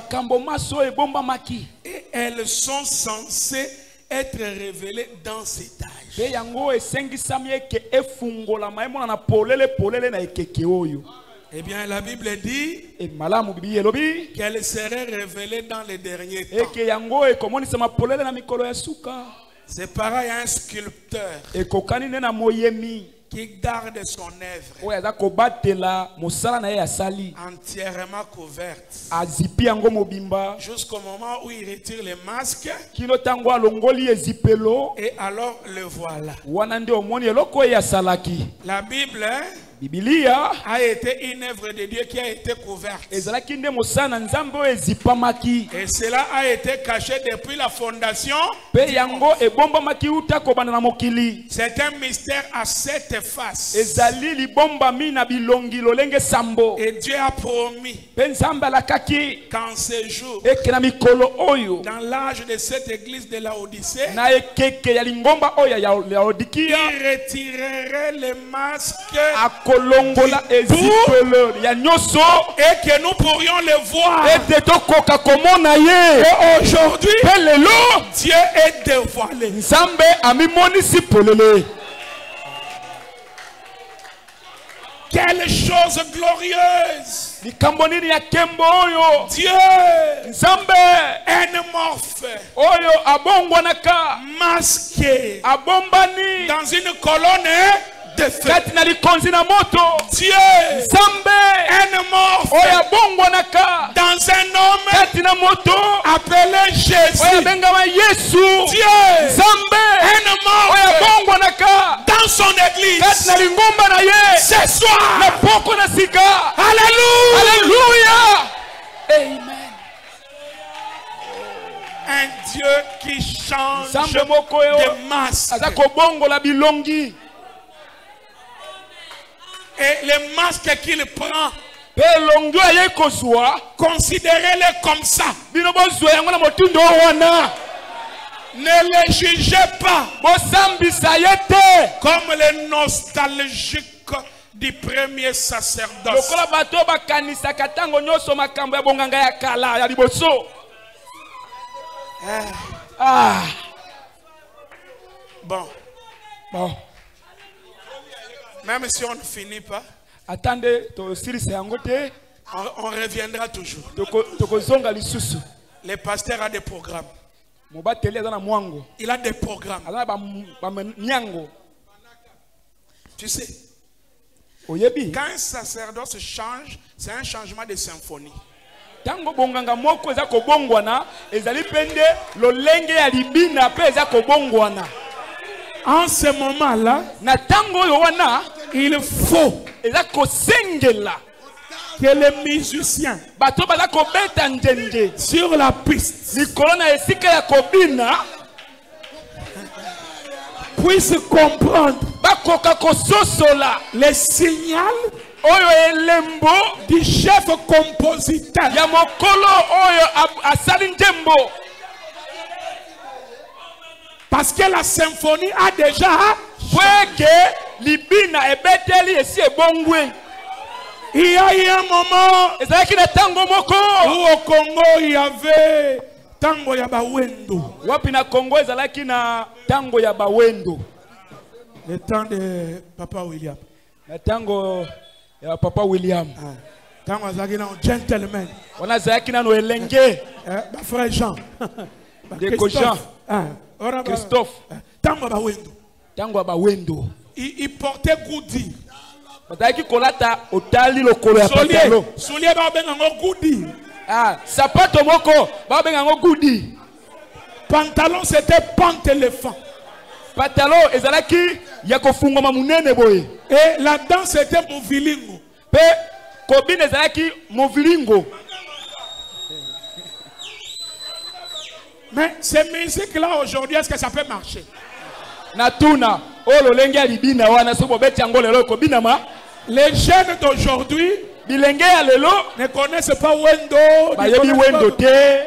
C: Et elles sont censées être révélées dans cet âge. Eh bien, la Bible dit qu'elle serait révélée dans les derniers temps. C'est pareil à un sculpteur qui garde son œuvre entièrement couverte jusqu'au moment où il retire les masques et alors le voilà. La Bible a été une œuvre de Dieu qui a été couverte. Et cela a été caché depuis la fondation. C'est un mystère à 7 faces. Et Dieu a promis qu'en ce jour, dans l'âge de cette église de Laodicée, il retirerait les masques et que nous pourrions le voir. Et aujourd'hui, Dieu est dévoilé. Quelle chose glorieuse! Dieu, énamorphe, masqué dans une colonne de feu.
B: Dieu
C: un mort dans un homme appelé Jésus. Dieu un mort dans son église. Ce soir.
B: Alléluia. Amen.
C: Un Dieu qui change de masque. Et les masques qu'il prend, considérez-les comme ça. Ne les jugez pas comme les nostalgiques du premier sacerdoce. Bon. Même si on ne finit pas, on reviendra toujours. Le pasteur a des programmes. Il a des programmes. Tu sais, quand un sacerdoce change, c'est un changement de symphonie. En ce moment-là, il faut que les musiciens sur la piste puissent comprendre les signaux du chef compositeur. Parce que la symphonie a déjà il y a eu un moment où au Congo il y avait tango ya bawendo. Le temps de Papa William.
B: Tango ya Papa William.
C: Tango azaki na gentleman.
B: Wana zaki na no elenge.
C: Ba frère Jean.
B: Christophe.
C: Tango bawendo.
B: Tango bawendo.
C: Il portait goudi.
B: Bataki kolata otali lokolo ya pantalon.
C: Soulier ba benga ngo goudi.
B: Sapato moko ba benga ngo goudi.
C: Pantalon c'était pante éléphant.
B: Pantalon ezalaki ya kofungoma munene boye.
C: Et la danse était movilingo.
B: Pe kobine ezalaki movilingo.
C: Mais ces musiques-là aujourd'hui, est-ce que ça peut marcher?
B: Natuna, les
C: jeunes d'aujourd'hui ne connaissent pas Wendo.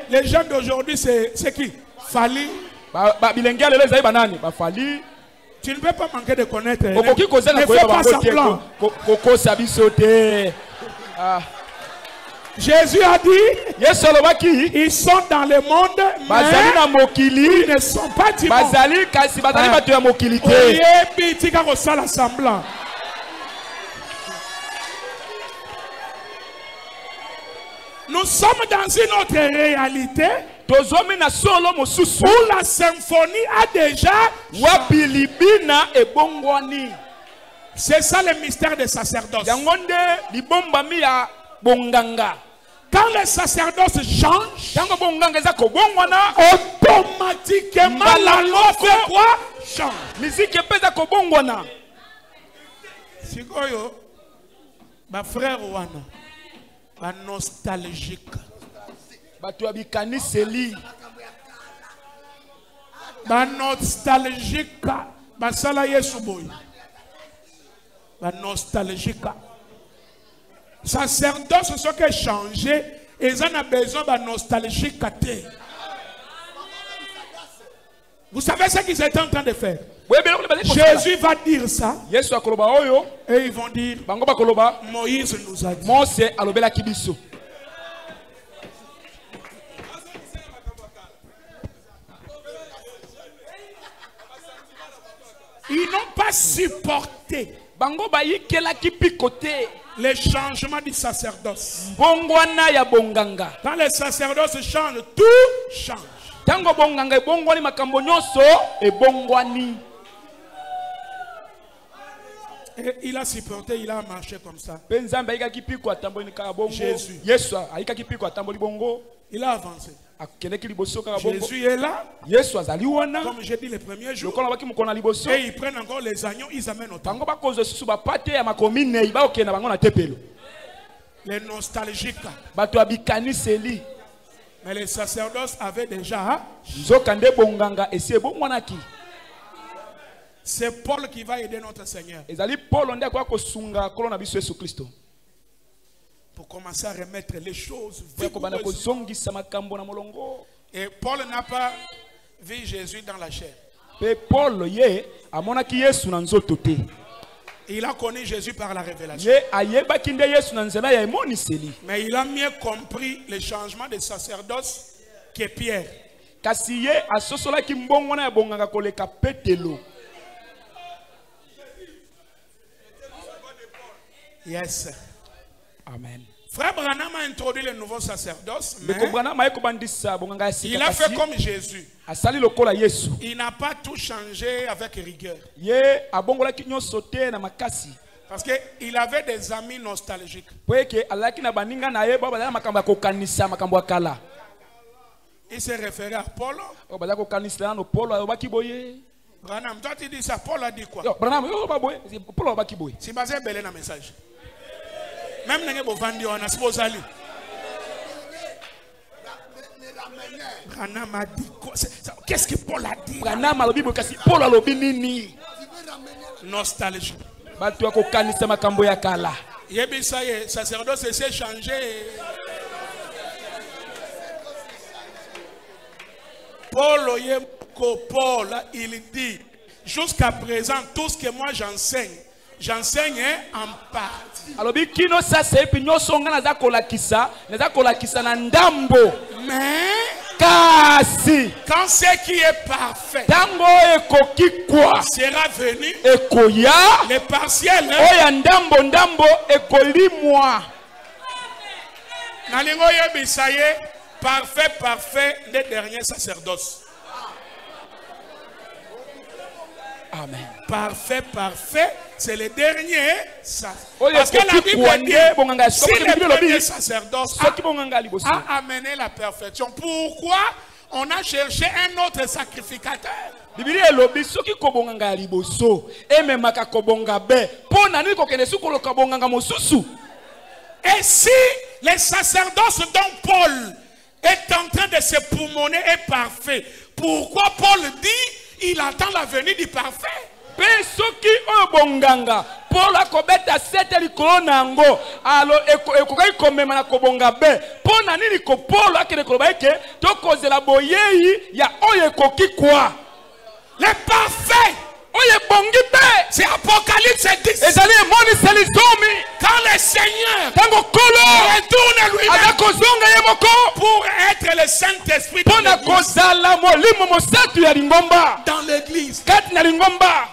C: Les jeunes d'aujourd'hui, c'est qui? Fali. Tu ne peux pas manquer de connaître. Ne fais pas semblant. Jésus a dit, ils sont dans le monde, mais ils ne sont pas du monde. Nous sommes dans une autre réalité où la symphonie a déjà. C'est ça le mystère des sacerdoces. Quand le sacerdoce change, automatiquement la loi fait quoi? Change. Sikoyo, ma frère Wana, ma nostalgique. Ma nostalgique, ma sala yesuboy. Ma nostalgique. Sacerdoce, ce qui a changé, ils en ont besoin de nostalgie. Vous savez ce qu'ils étaient en train de faire? Jésus va dire ça. Et ils vont dire, Moïse nous a dit. Ils n'ont pas supporté les changements du sacerdoce. Quand le sacerdoce change, tout change. Et il a supporté, il a marché comme ça.
B: Jésus.
C: Il a avancé. Jésus est là. Comme j'ai dit les premiers jours. Et ils prennent encore les agneaux, ils amènent au temple. Les nostalgiques. Mais les sacerdotes avaient déjà. C'est Paul qui va aider notre Seigneur. Pour commencer à remettre les choses. Et Paul n'a pas vu Jésus dans la chair. Il a connu Jésus par la révélation. Mais il a mieux compris le changement de sacerdoce que Pierre. Yes.
B: Amen.
C: Frère Branham a introduit le nouveau sacerdoce, mais il a fait comme Jésus. Il n'a pas tout changé avec rigueur. Parce qu'il avait des amis nostalgiques. Il s'est référé à Paul. Branham, toi tu dis ça, Paul a dit quoi? C'est basé sur un message. Même si vous vendez, on a supposé aller. Branham a dit quoi? Qu'est-ce que Paul a dit? Paul a dit nostalgie. Ça y est, sacerdoce s'est changé. Paul, il dit, jusqu'à présent, tout ce que moi j'enseigne en partie. Mais quand ce qui est parfait sera venu, les partiels parfait des derniers sacerdoces.
B: Amen.
C: Parfait, c'est le dernier sacerdoce. Parce que la Bible dit, si le premier sacerdoce a amené la perfection, pourquoi on a cherché un autre sacrificateur? Et si les sacerdoces dont Paul est en train de se poumonner est parfait, pourquoi Paul dit il attend la venue du parfait? Paul a kobeta sete likolo nango alo ekokai komema na kobonga be pona nini ko Paul akene koloba eke to kozela boyeyi ya oyo ekoki kwa le parfait oyo bongi be c'est Apocalypse 10 ezali emoni selizomi quand le Seigneur tango kolo retourne lui-même pour être le Saint-Esprit pona kozala molimo mosatu ya lingomba dans l'église kati na lingomba.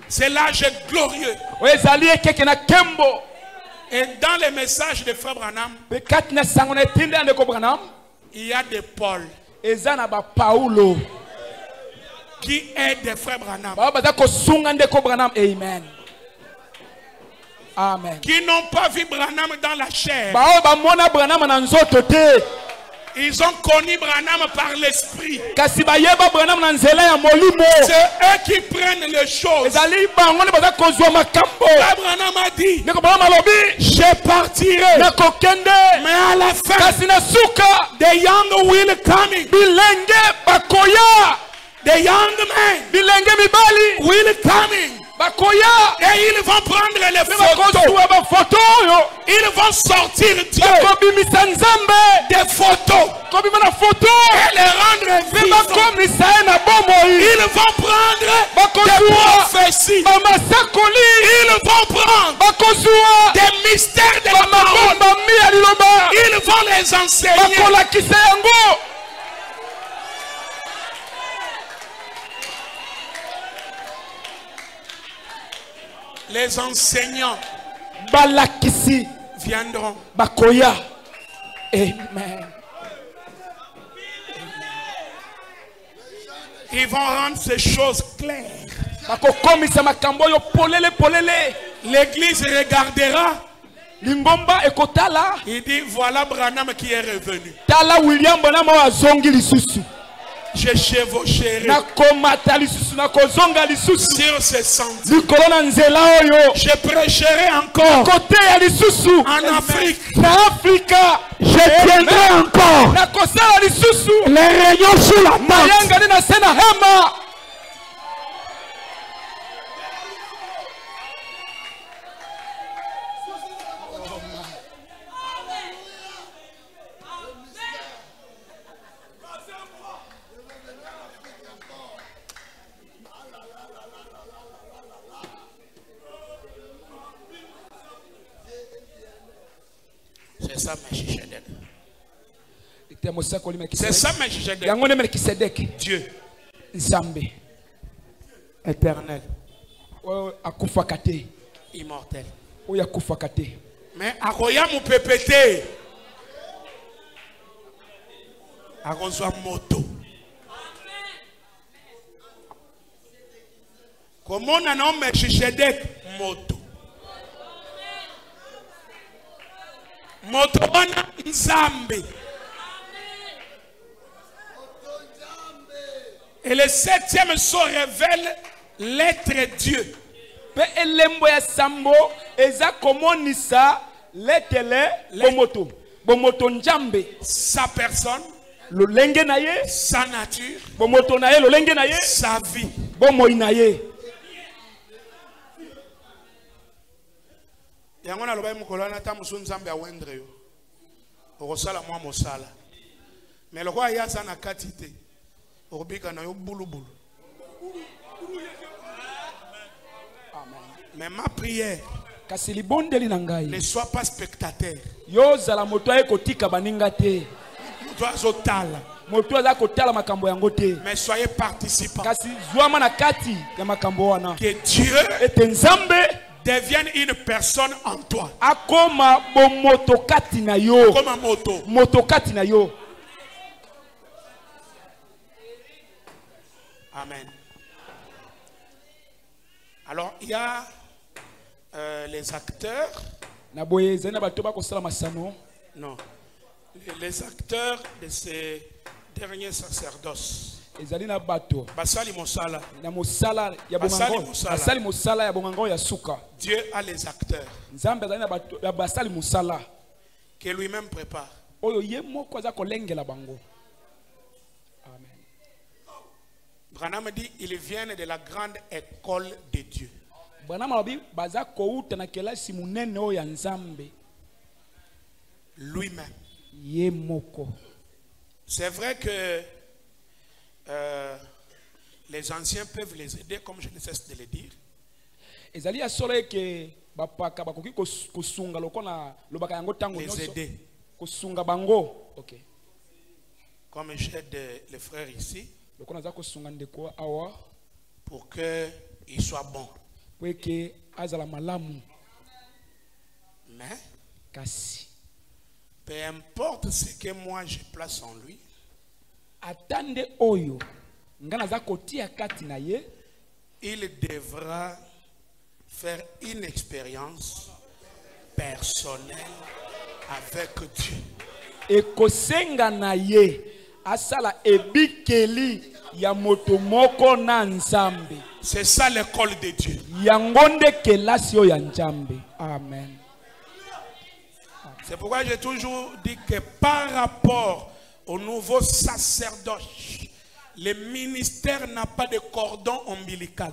C: C'est l'âge glorieux. Et dans les messages de Frère Branham, il y a des Paul qui aident Frère Branham.
B: Amen. Amen.
C: Qui n'ont pas vu Branham dans la chair. Ils ont connu Branham par l'esprit. C'est eux qui prennent les choses. Branham a dit, je partirai, mais à la fin, the young will coming. The young men will coming. Et ils vont prendre les photos. Ils vont sortir Dieu des photos et les rendre vivants. Ils vont prendre des prophéties. Ils vont prendre des mystères de la parole. Ils vont les enseigner. Les enseignants viendront.
B: Amen.
C: Ils vont rendre ces choses claires. L'église regardera.
B: Lingomba ekotala.
C: Il dit voilà Branham qui est revenu.
B: Tala William Branham azongi lisusu.
C: Je chevaucherai sur ce sentier.
B: Je
C: prêcherai encore en Afrique.
B: Je
C: tiendrai encore
B: les rayons sur la tente.
C: C'est ça, Melchisedec.
B: C'est ça,
C: Melchisedec. Dieu.
B: Nzambe.
C: Éternel.
B: Immortel.
C: Mais akoya mu pépété. Akozwa moto. Comment on a nommé Melchisedec moto. Moto wana Nzambe. Et le 7e sceau révèle l'être Dieu.
B: Pe elembo ya sambo eza komonisa letele bomoto. Bomoto Nzambe.
C: Sa personne.
B: Lolenge na ye.
C: Sa nature.
B: Bomoto na ye lolenge na ye.
C: Sa vie.
B: Bomoi na ye.
C: Yango na loba mukolo na ta musu Nzambe awendre yo. Okosala mwa mosala. Mais lokwa ya za na katite. Okobika na yo bulubulu. Mais ma prière ne sois pas spectateur.
B: Yo zala moto ay kotika baninga te.
C: Moto azotala makambo yango te. Mais soyez participants.
B: Kasi zwama na kati ya makambo wana.
C: Que Dieu
B: et Nzambe
C: devienne une personne en toi.
B: Akoma bo moto kati na yo.
C: Comme moto.
B: Moto kati na yo.
C: Amen. Alors il y a les acteurs. Non. Les acteurs de ces derniers sacerdoces. Basali Mosala. Dieu a les acteurs. Que lui-même prépare. Branham dit ils viennent de la grande école de Dieu. Lui-même. C'est vrai que les anciens peuvent les aider, comme je ne cesse de le dire. Les aider. Comme j'aide les frères ici. Pour qu'il soit bon. Mais peu importe ce que moi je place en lui, il devra faire une expérience personnelle avec Dieu. Asala ebikeli ya moto moko na Nzambe. C'est ça l'école de Dieu. Yangonde kelasi ya Nzambe. Amen. C'est pourquoi j'ai toujours dit que par rapport au nouveau sacerdoce, le ministère n'a pas de cordon ombilical.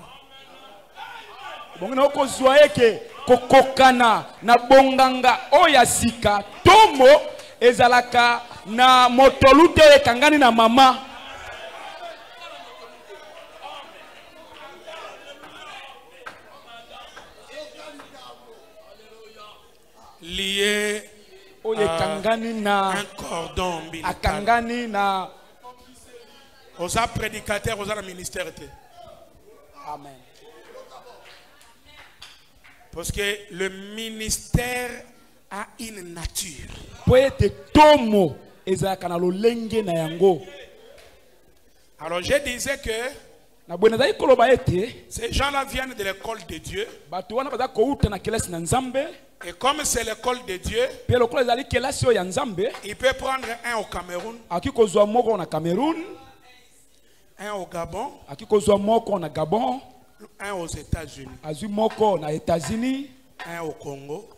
B: Bongona okozwa eke kokokana na bonganga oya sika tomo ezalaka na motolute kangani na mama.
C: Lié
B: kangani na
C: un cordon ombilical.
B: Akangani na
C: aux prédicateurs, aux ministères.
B: Amen.
C: Parce que le ministère a une nature. Alors je disais que Ces gens-là viennent de l'école de Dieu. Et comme c'est l'école de Dieu, il peut prendre un au Cameroun, un au Gabon, un aux États-Unis, un au Congo.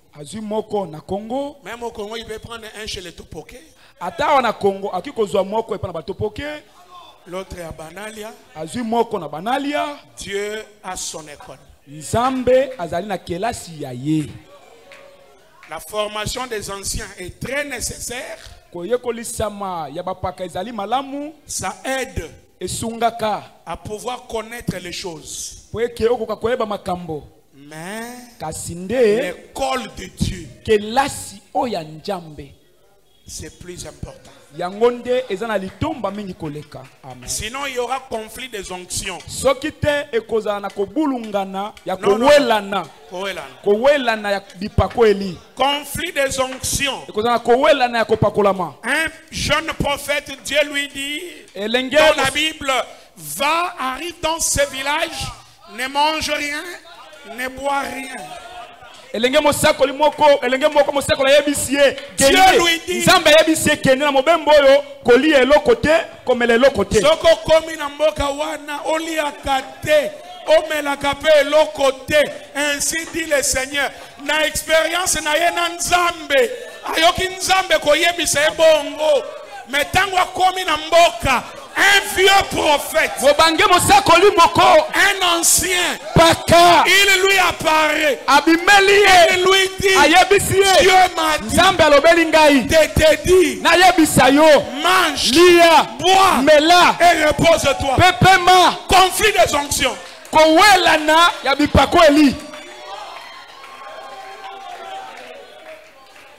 C: Même au Congo, il peut prendre un chez les Topoké. L'autre est à Banalia. Dieu a son école. La formation des anciens est très nécessaire. Ça aide à pouvoir connaître les choses. Mais l'école de Dieu, c'est plus important. Sinon il y aura conflit des onctions. Conflit des onctions. Un jeune prophète, Dieu lui dit dans la Bible, va, arrive dans ce village, ne mange rien, ne bois rien. Dieu lui dit, soko komi na mboka wana oliakate omelakape elokote, ainsi dit le Seigneur. Na expérience na ye na nzambe ayoki nzambe koyebisa ebongo, mais tango akomi na mboka, un vieux prophète, un ancien, il lui apparaît, il lui dit, Dieu m'a dit de te dire, mange, bois et repose-toi. Conflit des onctions.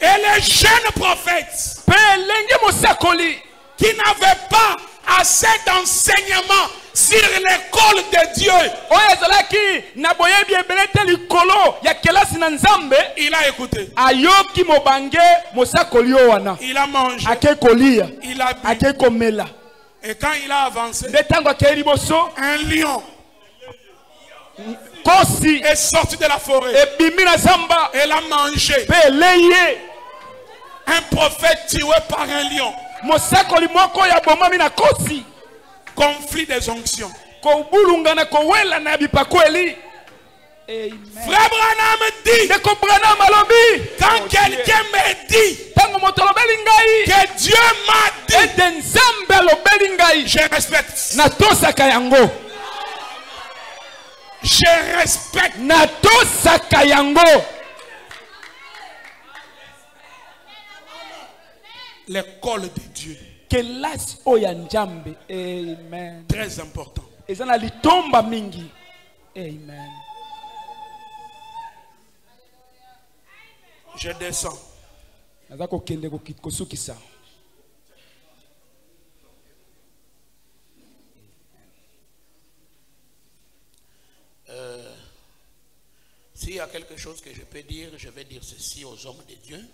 C: Et les jeunes prophètes qui n'avaient pas assez d'enseignement sur l'école de Dieu, il a écouté, il a mangé, il a bu. Et quand il a avancé, un lion est sorti de la forêt et l'a mangé. Un prophète tué par un lion. Conflit des onctions. Frère Branham dit, quand quelqu'un me dit que Dieu m'a dit, je respecte. Je respecte. L'école de Dieu.
B: Amen.
C: Très important.
B: Amen.
C: Je descends. S'il y a quelque chose que je peux dire, je vais dire ceci aux hommes de Dieu.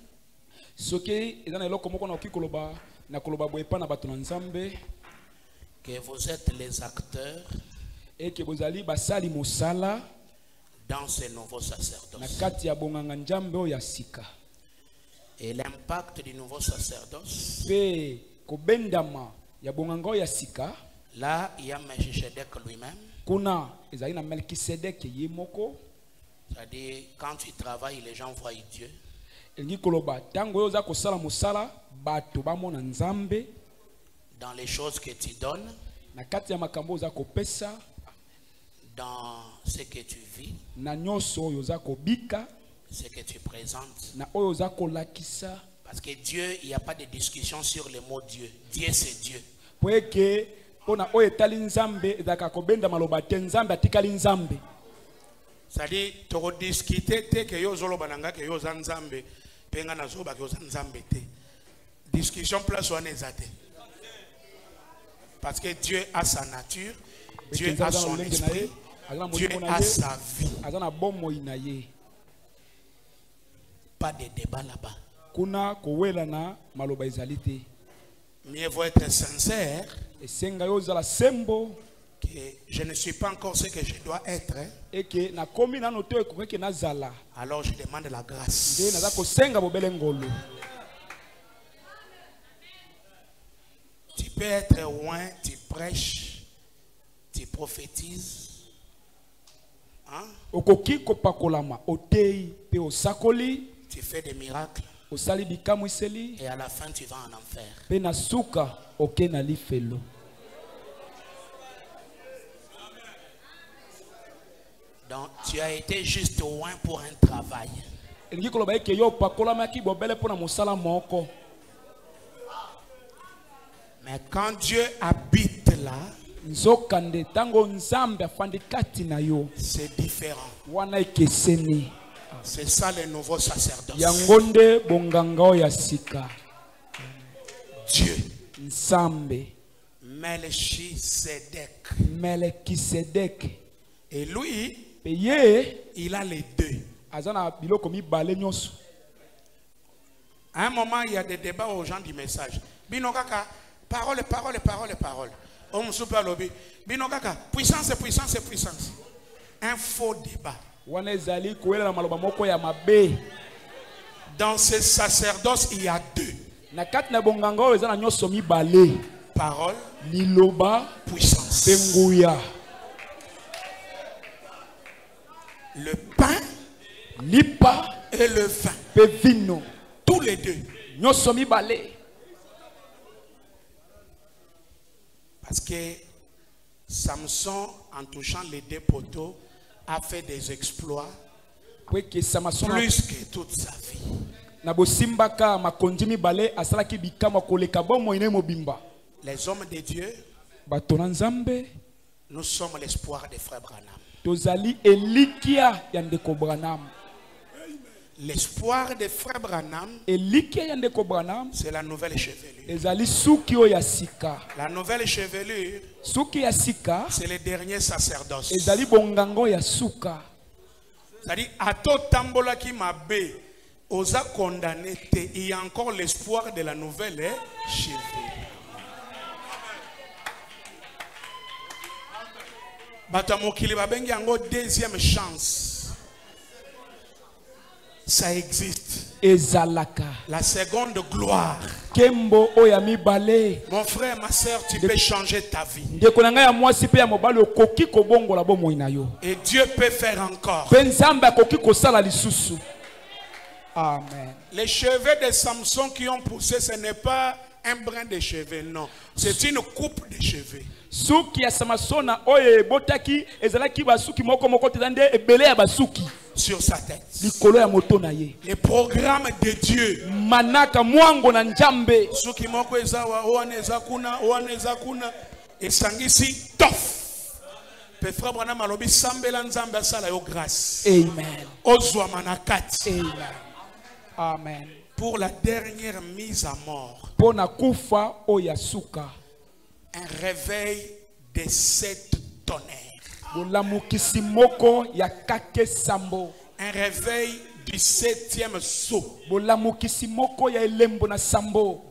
C: Que vous êtes les acteurs dans ce nouveau sacerdoce. Et l'impact du nouveau sacerdoce, là il y a Melchisedec lui-même. C'est-à-dire quand tu travailles, les gens voient Dieu. Dans les choses que tu donnes, dans ce que tu vis, ce que tu présentes. Parce que Dieu, il n'y a pas de discussion sur le mot Dieu. Dieu c'est Dieu. C'est-à-dire, tu as discuté que yo zolo bananga que yo zanzambe penga na zoba que yo zanzambe te. Discussion place on ezate. Parce que Dieu a sa nature, Dieu a son esprit, Dieu a sa vie. Pas de débat là-bas. Mieux vaut être sincère que je ne suis pas encore ce que je dois être. Alors je demande la grâce. Tu peux être loin, tu prêches, tu prophétises. Hein? Tu fais des miracles. Et à la fin, tu vas en enfer. Donc, tu as été juste loin pour un travail. Mais quand Dieu habite là, c'est différent. C'est ça le nouveau sacerdoce. Dieu. Melchisedec. Et lui, il a les deux. À un moment, il y a des débats aux gens du message. Binokaka, parole. Binokaka, puissance. Un faux débat. Dans ce sacerdoce, il y a deux. Parole, puissance. Le pain, et le vin. Tous les deux. Parce que Samson, en touchant les deux poteaux, a fait des exploits plus que toute sa vie. Les hommes de Dieu, nous sommes l'espoir des frères Branham. L'espoir des frères Branham, c'est la nouvelle chevelure. La nouvelle chevelure, c'est le dernier sacerdoce. C'est-à-dire, à tout tambola qui m'a bé, osa condamné, il y a encore l'espoir de la nouvelle chevelure. Batamokili babengi yango deuxième chance. Ça existe. La seconde gloire. Mon frère, ma soeur, tu peux changer ta vie. Et Dieu peut faire encore. Amen. Les cheveux de Samson qui ont poussé, ce n'est pas un brin de cheveux, non. C'est une coupe de cheveux. Sur sa tête. Les programmes de Dieu. Suki moko ezawa oaneza kuna esangisi tof. Pe frère Branham alobi sambela nzambe asala yo grâce. Amen. Ozwa manakati. Amen. Amen. Pour la dernière mise à mort. Un réveil de 7 tonnerres. Un réveil du 7e sceau.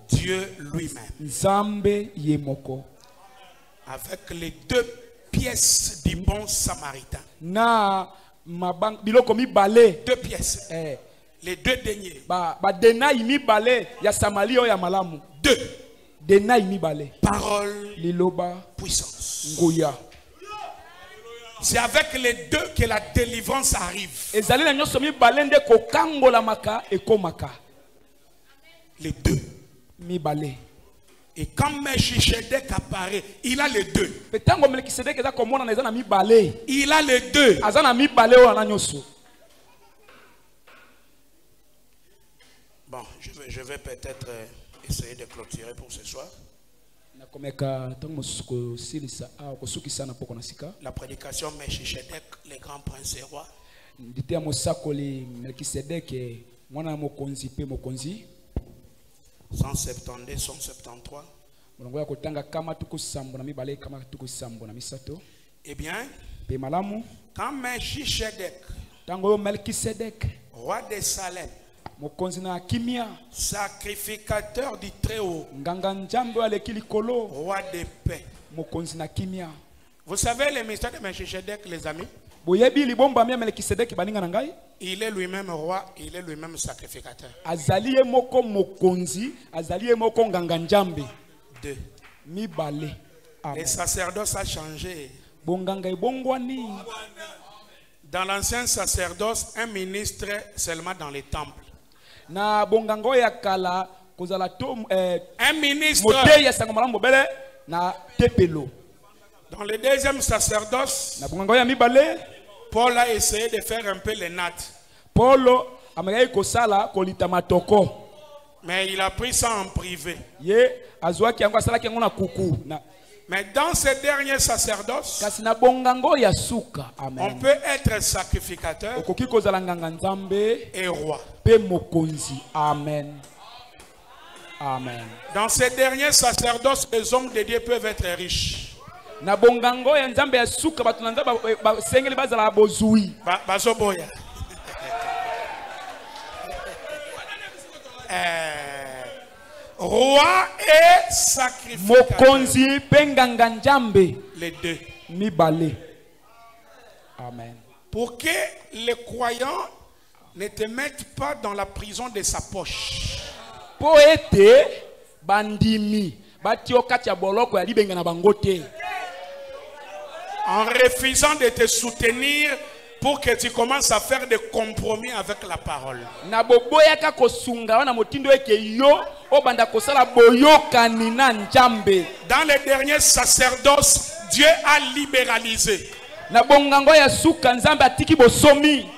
C: Dieu lui-même. Avec les 2 pièces du bon samaritain. 2 pièces. Les 2 deniers. 2. Parole, puissance. C'est avec les 2 que la délivrance arrive. Les 2. Et quand Melchisedec apparaît, il a les 2. Il a les 2. Bon, je vais peut-être essayer de clôturer pour ce soir. La prédication Melchisedec, le grand prince et roi. 172, 173. Eh bien, quand Melchisedec, roi de Salem, sacrificateur du Très-Haut, roi de paix, Vous savez le mystère de Melchisedec, les amis? Il est lui-même roi, il est lui-même sacrificateur. Deux. Les sacerdoces a changé. Dans l'ancien sacerdoce, un ministre seulement dans les temples. Un ministre dans le deuxième sacerdoce, Paul a essayé de faire un peu les nattes. Mais il a pris ça en privé. Mais dans ce dernier sacerdoce, on peut être sacrificateur et roi.
B: Amen. Amen.
C: Dans ce dernier sacerdoce, les hommes de Dieu peuvent être riches. Bazoboya. Roi et sacrificateur. Les deux.
B: Amen.
C: Pour que les croyants ne te mettent pas dans la prison de sa poche.
B: Poete bandimi batiokatia boloko ya libenga na bangote.
C: En refusant de te soutenir pour que tu commences à faire des compromis avec la parole.
B: Na boboyaka kosunga wana motindo eke yo obanda kosala boyokani na njambe.
C: Dans les derniers sacerdoces, Dieu a libéralisé.
B: Na bongango ya suka nzambe atiki bosomi.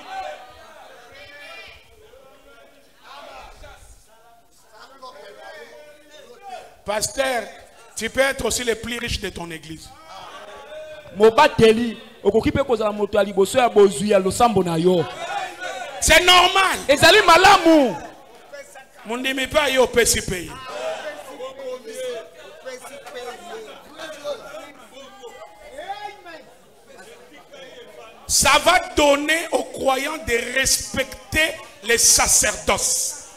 C: Pasteur, tu peux être aussi le plus riche de ton église. C'est normal. Mon demi pas yo PCP. Ça va donner aux croyants de respecter les sacerdoces.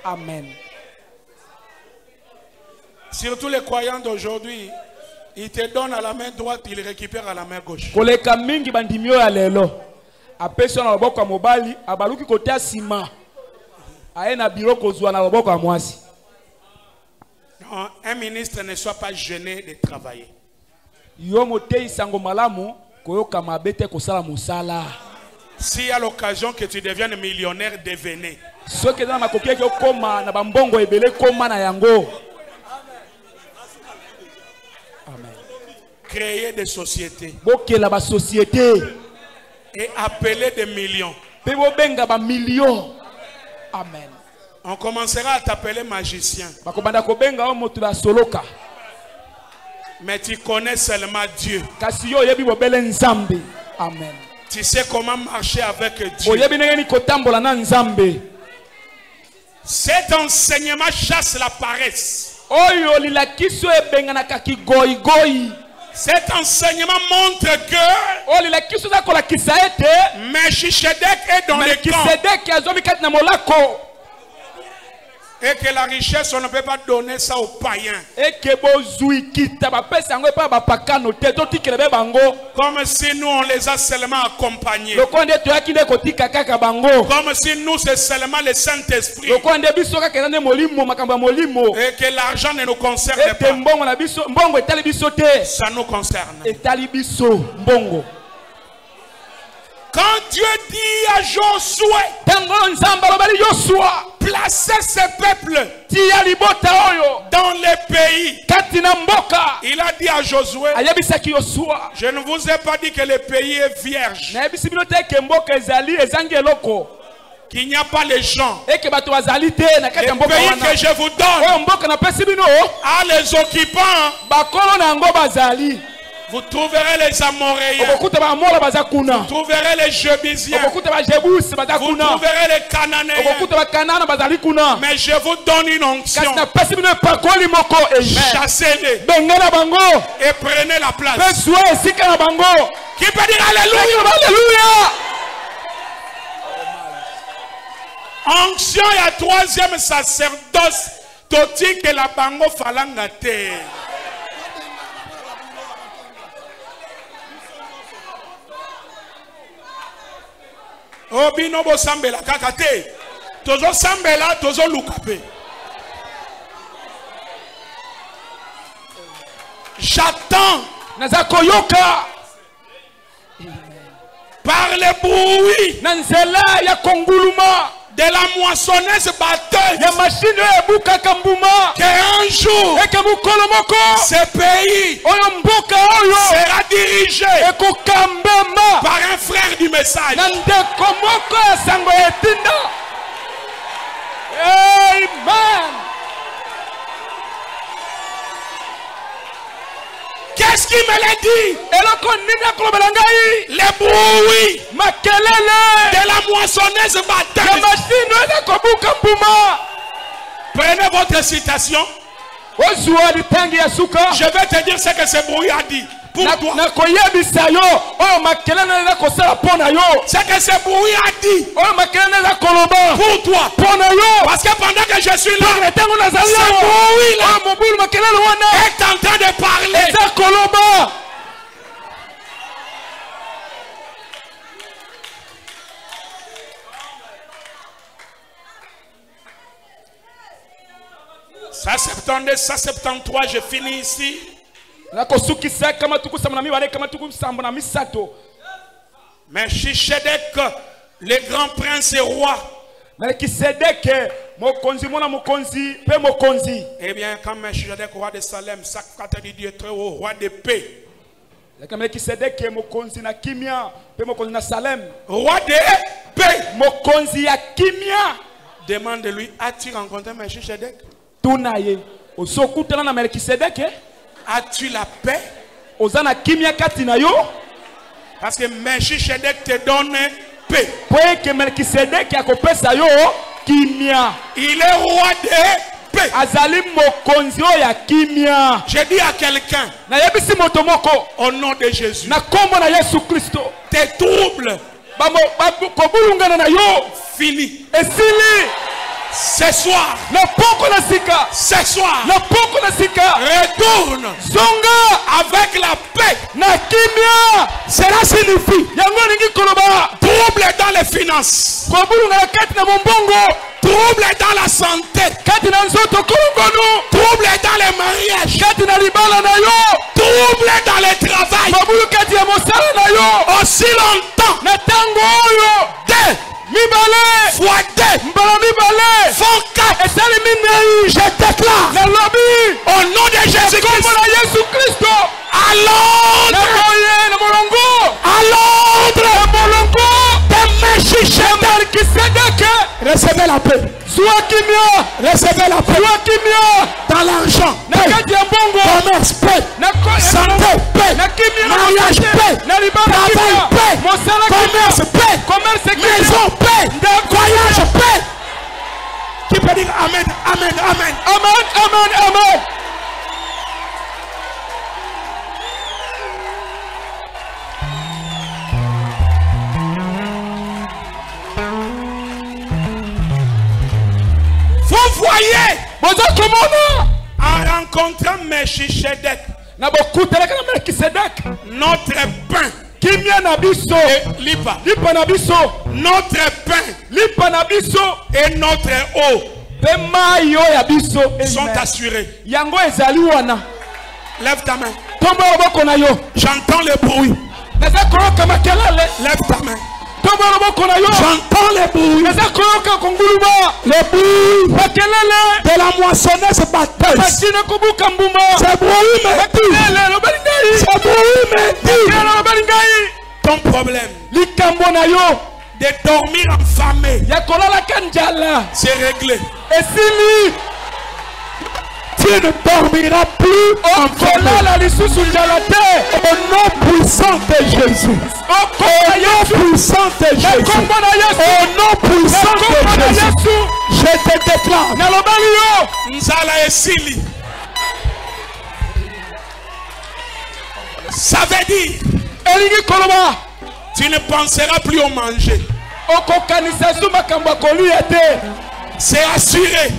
B: Amen.
C: Surtout les croyants d'aujourd'hui, ils te donnent à la main droite, ils récupèrent à la main gauche. Non, un ministre ne soit pas gêné de travailler. Si à l'occasion que tu deviennes millionnaire, devenez. Créer des sociétés et appeler des millions.
B: Amen.
C: On commencera à t'appeler magicien. Mais tu connais seulement Dieu.
B: Amen.
C: Tu sais comment marcher avec Dieu. Cet enseignement chasse la paresse. Cet enseignement montre que Melchisedec est dans le camp. Et que la richesse, on ne peut pas donner ça aux païens. Comme si nous, on les a seulement accompagnés. Comme si nous, c'est seulement le Saint-Esprit. Et que l'argent ne nous concerne pas. Ça nous concerne. Quand Dieu dit à Josué, placez ce peuple dans les pays, il a dit à Josué, je ne vous ai pas dit que le pays est vierge, qu'il n'y a pas les gens. Le pays que je vous donne, à les occupants, vous trouverez les Amoréens, vous trouverez les Jébusiens, vous trouverez les Cananéens. Mais je vous donne une onction. Chassez-les et prenez la place. Qui peut dire Alléluia? Onction et troisième sacerdoce, toti que la bango falanga te. Obinobo sambela kakate. Tozo sambela, tozo lukape. J'attends.
B: Nazakoyoka.
C: Par le bruit.
B: Nanzela ya konguluma.
C: De la moissonneuse batteuse.
B: Ya machine ebuka kambuma.
C: Qu'un jour.
B: Eke mukolomoko.
C: Ce pays.
B: Oyo mboka oyo.
C: Sera dirigé.
B: Eko kambema.
C: Par un frère du message.
B: Nandeko moko ya sango etinda. Amen.
C: Qu'est-ce qu'il me l'a dit? Les bruits de la moissonneuse batteuse. Prenez votre citation. Je vais te dire ce que ce bruit a dit. Pour toi. Ce que ce bruit a dit. Pour toi. Parce que pendant que je suis là, ce bruit là est en train de parler. Ça 72, ça 73, je finis ici. Mais Chichedek, le grand prince et roi. Eh bien, quand Chichedek, roi de Salem, sacre du Dieu très haut, roi de paix. Roi de paix. Demande-lui, as-tu rencontré Chichedek? As-tu la paix? Parce que Melchisedec te donne paix. Il est roi de paix. Je dis à quelqu'un, au nom de Jésus, tes troubles fini. Ce soir, ce soir, retourne avec la paix. Cela signifie trouble dans les finances, trouble dans la santé, trouble dans les mariages, trouble dans le travail. Aussi longtemps fois 2 font 4. Je déclare au nom de Jésus-Christ à Londres, recevez la paix. Recevez la paix. Dans l'argent, commerce, paix. Santé, paix. Mariage, paix. Travail, paix. Commerce, paix. Maison, paix. Voyage, paix. Qui peut dire Amen, Amen, Amen.
B: Amen, Amen, Amen.
C: Vous voyez, en rencontrant Melchisedec, notre pain, notre pain et notre eau sont assurés. Lève ta main. J'entends le bruit. Lève ta main. J'entends le bruit. Le bruit de la moissonneuse batteuse. Ce bruit me dit. Ton problème de dormir affamé, c'est réglé. Tu ne dormiras plus affamé. Au nom puissant de Jésus. Au nom puissant de Jésus. Au nom puissant de Jésus. Je te déclare. Nzala esili. Ça veut dire, tu ne penseras plus au manger. C'est assuré.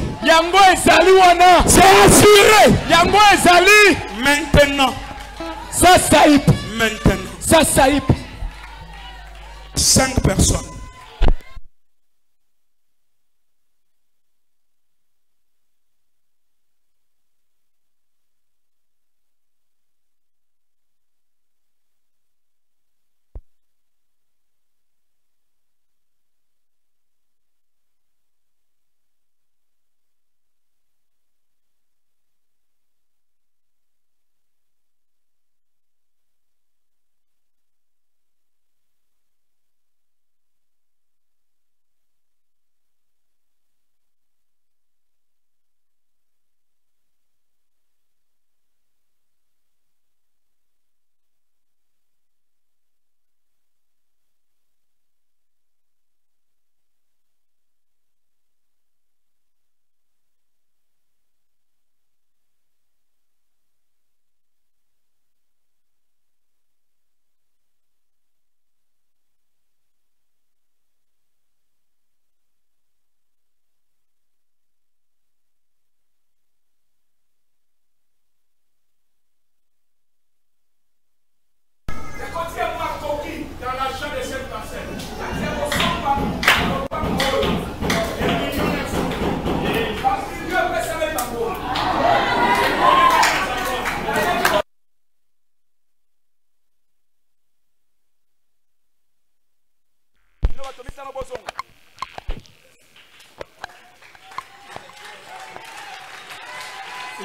C: C'est assuré. Maintenant. Maintenant. 5 personnes.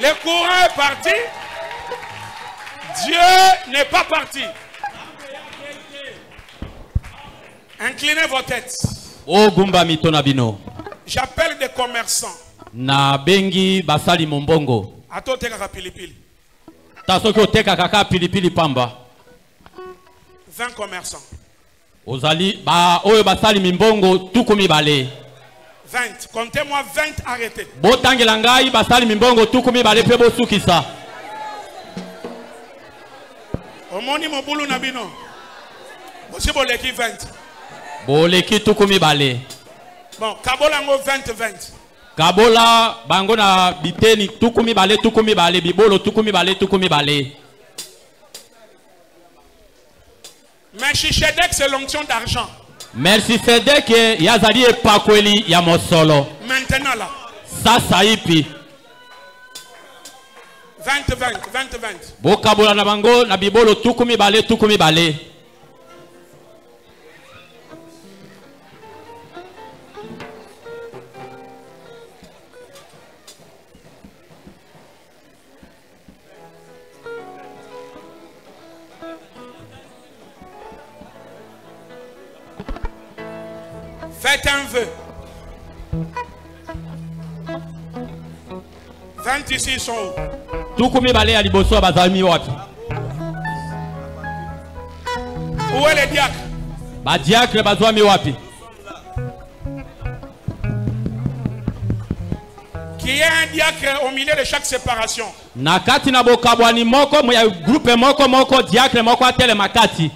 C: Le courant est parti. Dieu n'est pas parti. Inclinez vos têtes. J'appelle des commerçants.
D: Na bengi basali mombongo.
C: Atoteka pilipili.
D: Tasoko teka kaka pilipili pamba.
C: 20 commerçants.
D: Ozali ba oyo basali mimbongo tukumi bale.
C: 20. Comptez-moi 20 arrêtés.
D: Botangela ngai basali mimbongo tukumi bale pe bosukisa.
C: Omoni mobulu na bino. Aussi boleki 20.
D: Boleki tukumi bale.
C: Bon, kabola ngo 20.
D: Kabola bango na biteni tukumi bale bibolo tukumi bale.
C: Melchisedek c'est l'onction d'argent.
D: Melchisedek yazali epakweli ya mosolo.
C: Maintenant là.
D: Sasa ipi.
C: 20.
D: Bokabola na bango na bibolo tukumi bale.
C: Faites un vœu. 20 ici sont où?
D: Tukumi bale ya liboso bazami wapi?
C: Où est le diacre?
D: Ba diacre bazami wapi?
C: Qui est un diacre au milieu de chaque séparation?
D: Nakati na bokabwani moko mu groupe moko diacre moko atele makati.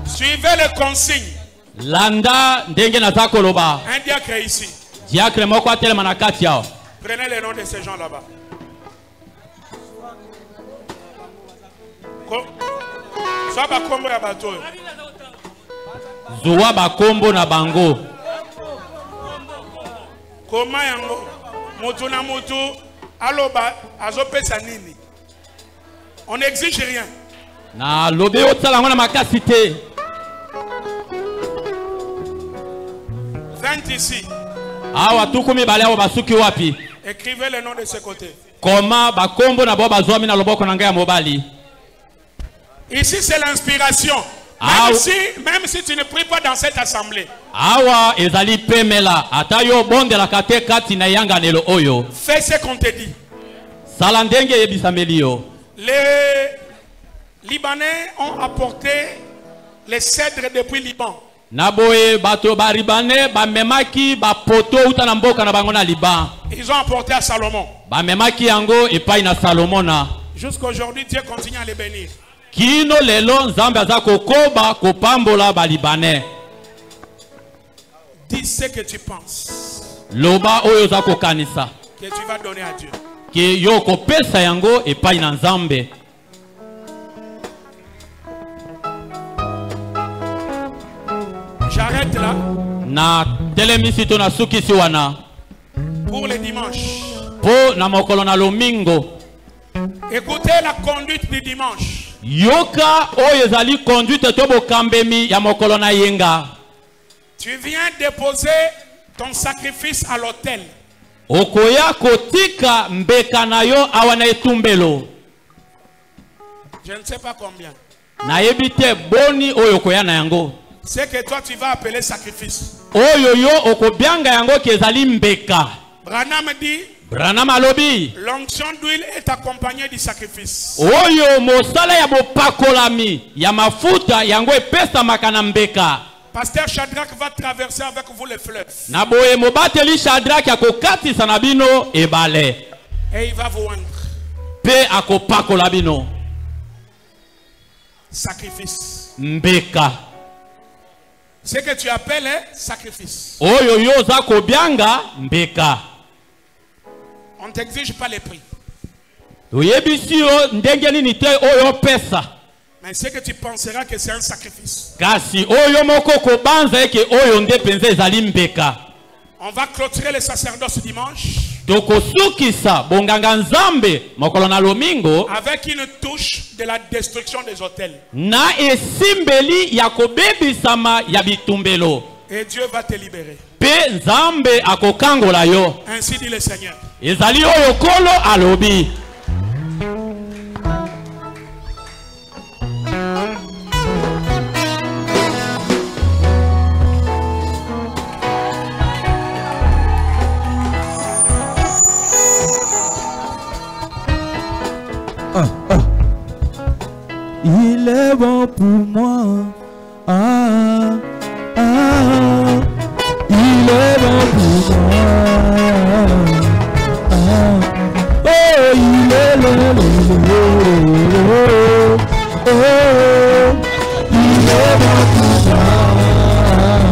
C: Suivez les consignes.
D: Landa ndenge na zakoloba.
C: Un diacre ici.
D: Diacre moko atele manakati yao.
C: Prenez les noms de ces gens là-bas. Soit bakombo ya bato.
D: Zuwa bakombo na bango.
C: Koma yango mutu na mutu aloba azopesa nini? On n'exige rien.
D: Na lobe otala ngona makasi te.
C: 20 ici.
D: Awa tukumi bale awa basuki wapi?
C: Écrivez le nom de ce côté.
D: Koma bakombo na bo bazwami na loboko na ngai ya mobali.
C: Ici c'est l'inspiration. Même si tu ne pries pas dans cette assemblée.
D: Awa ezali pemela atayo bonde la kate kati na yanga nelo oyo.
C: Fais ce qu'on te dit.
D: Salandenge yebisamelio.
C: Les Libanais ont apporté les cèdres depuis Liban.
D: Naboye bato ba Libanais ba memaki ba poto uta na mboka na bango na Liban.
C: Ils ont apporté à Salomon.
D: Ba memaki yango epai na Salomona.
C: Jusqu'aujourd'hui Dieu continue à les bénir.
D: Kino lelo nzambe azako koba kopambola ba Libanais.
C: Dis ce que tu penses.
D: Loba oyo zako kanisa.
C: Que tu vas donner à Dieu.
D: Ki yoko pesa yango epai na nzambe.
C: J'arrête là.
D: Na telemisi to na sukisi wana.
C: Pour le dimanche.
D: Po na mokolo na lomingo.
C: Écoutez la conduite du dimanche.
D: Yoka oyo ezali conduite to bokambemi ya mokolo na yenga.
C: Tu viens déposer ton sacrifice à l'autel.
D: Okoya kotika mbeka na yo awana etumbelo.
C: Je ne sais pas combien.
D: Na yebite boni oyo koya na yango.
C: C'est que toi tu vas appeler sacrifice.
D: Oyo yo okobianga yango kezali mbeka.
C: Branham dit.
D: Branham alobi.
C: L'onction d'huile est accompagnée du sacrifice.
D: Oyo mosala ya bopakolami ya mafuta yango epesa makana mbeka.
C: Pasteur Shadrach va traverser avec vous les fleuves.
D: Naboye mobateli Shadrach akokati sanabino ebale.
C: Et il va vous rendre.
D: Pe akopakola bino.
C: Sacrifice.
D: Mbeka.
C: Ce que tu appelles sacrifice.
D: Oyo yo zako bianga mbeka.
C: On ne t'exige pas les prix.
D: Oyebisi o ndenge nini te oyo pesa.
C: Mais c'est que tu penseras que c'est un sacrifice.
D: Kasi oyo moko ko banza eke oyo nde penza ezali mbeka.
C: On va clôturer le sacerdoce dimanche.
D: Tokosukisa bonganga nzambe mokolo na lomingo
C: avec une touche de la destruction des hôtels.
D: Na esimbeli ya kobebisama ya bitumbelo.
C: Et Dieu va te libérer.
D: pe nzambe akokangola yo.
C: Ainsi dit le Seigneur.
D: Ezali oyo kolo alobi.
E: Il est bon pour moi.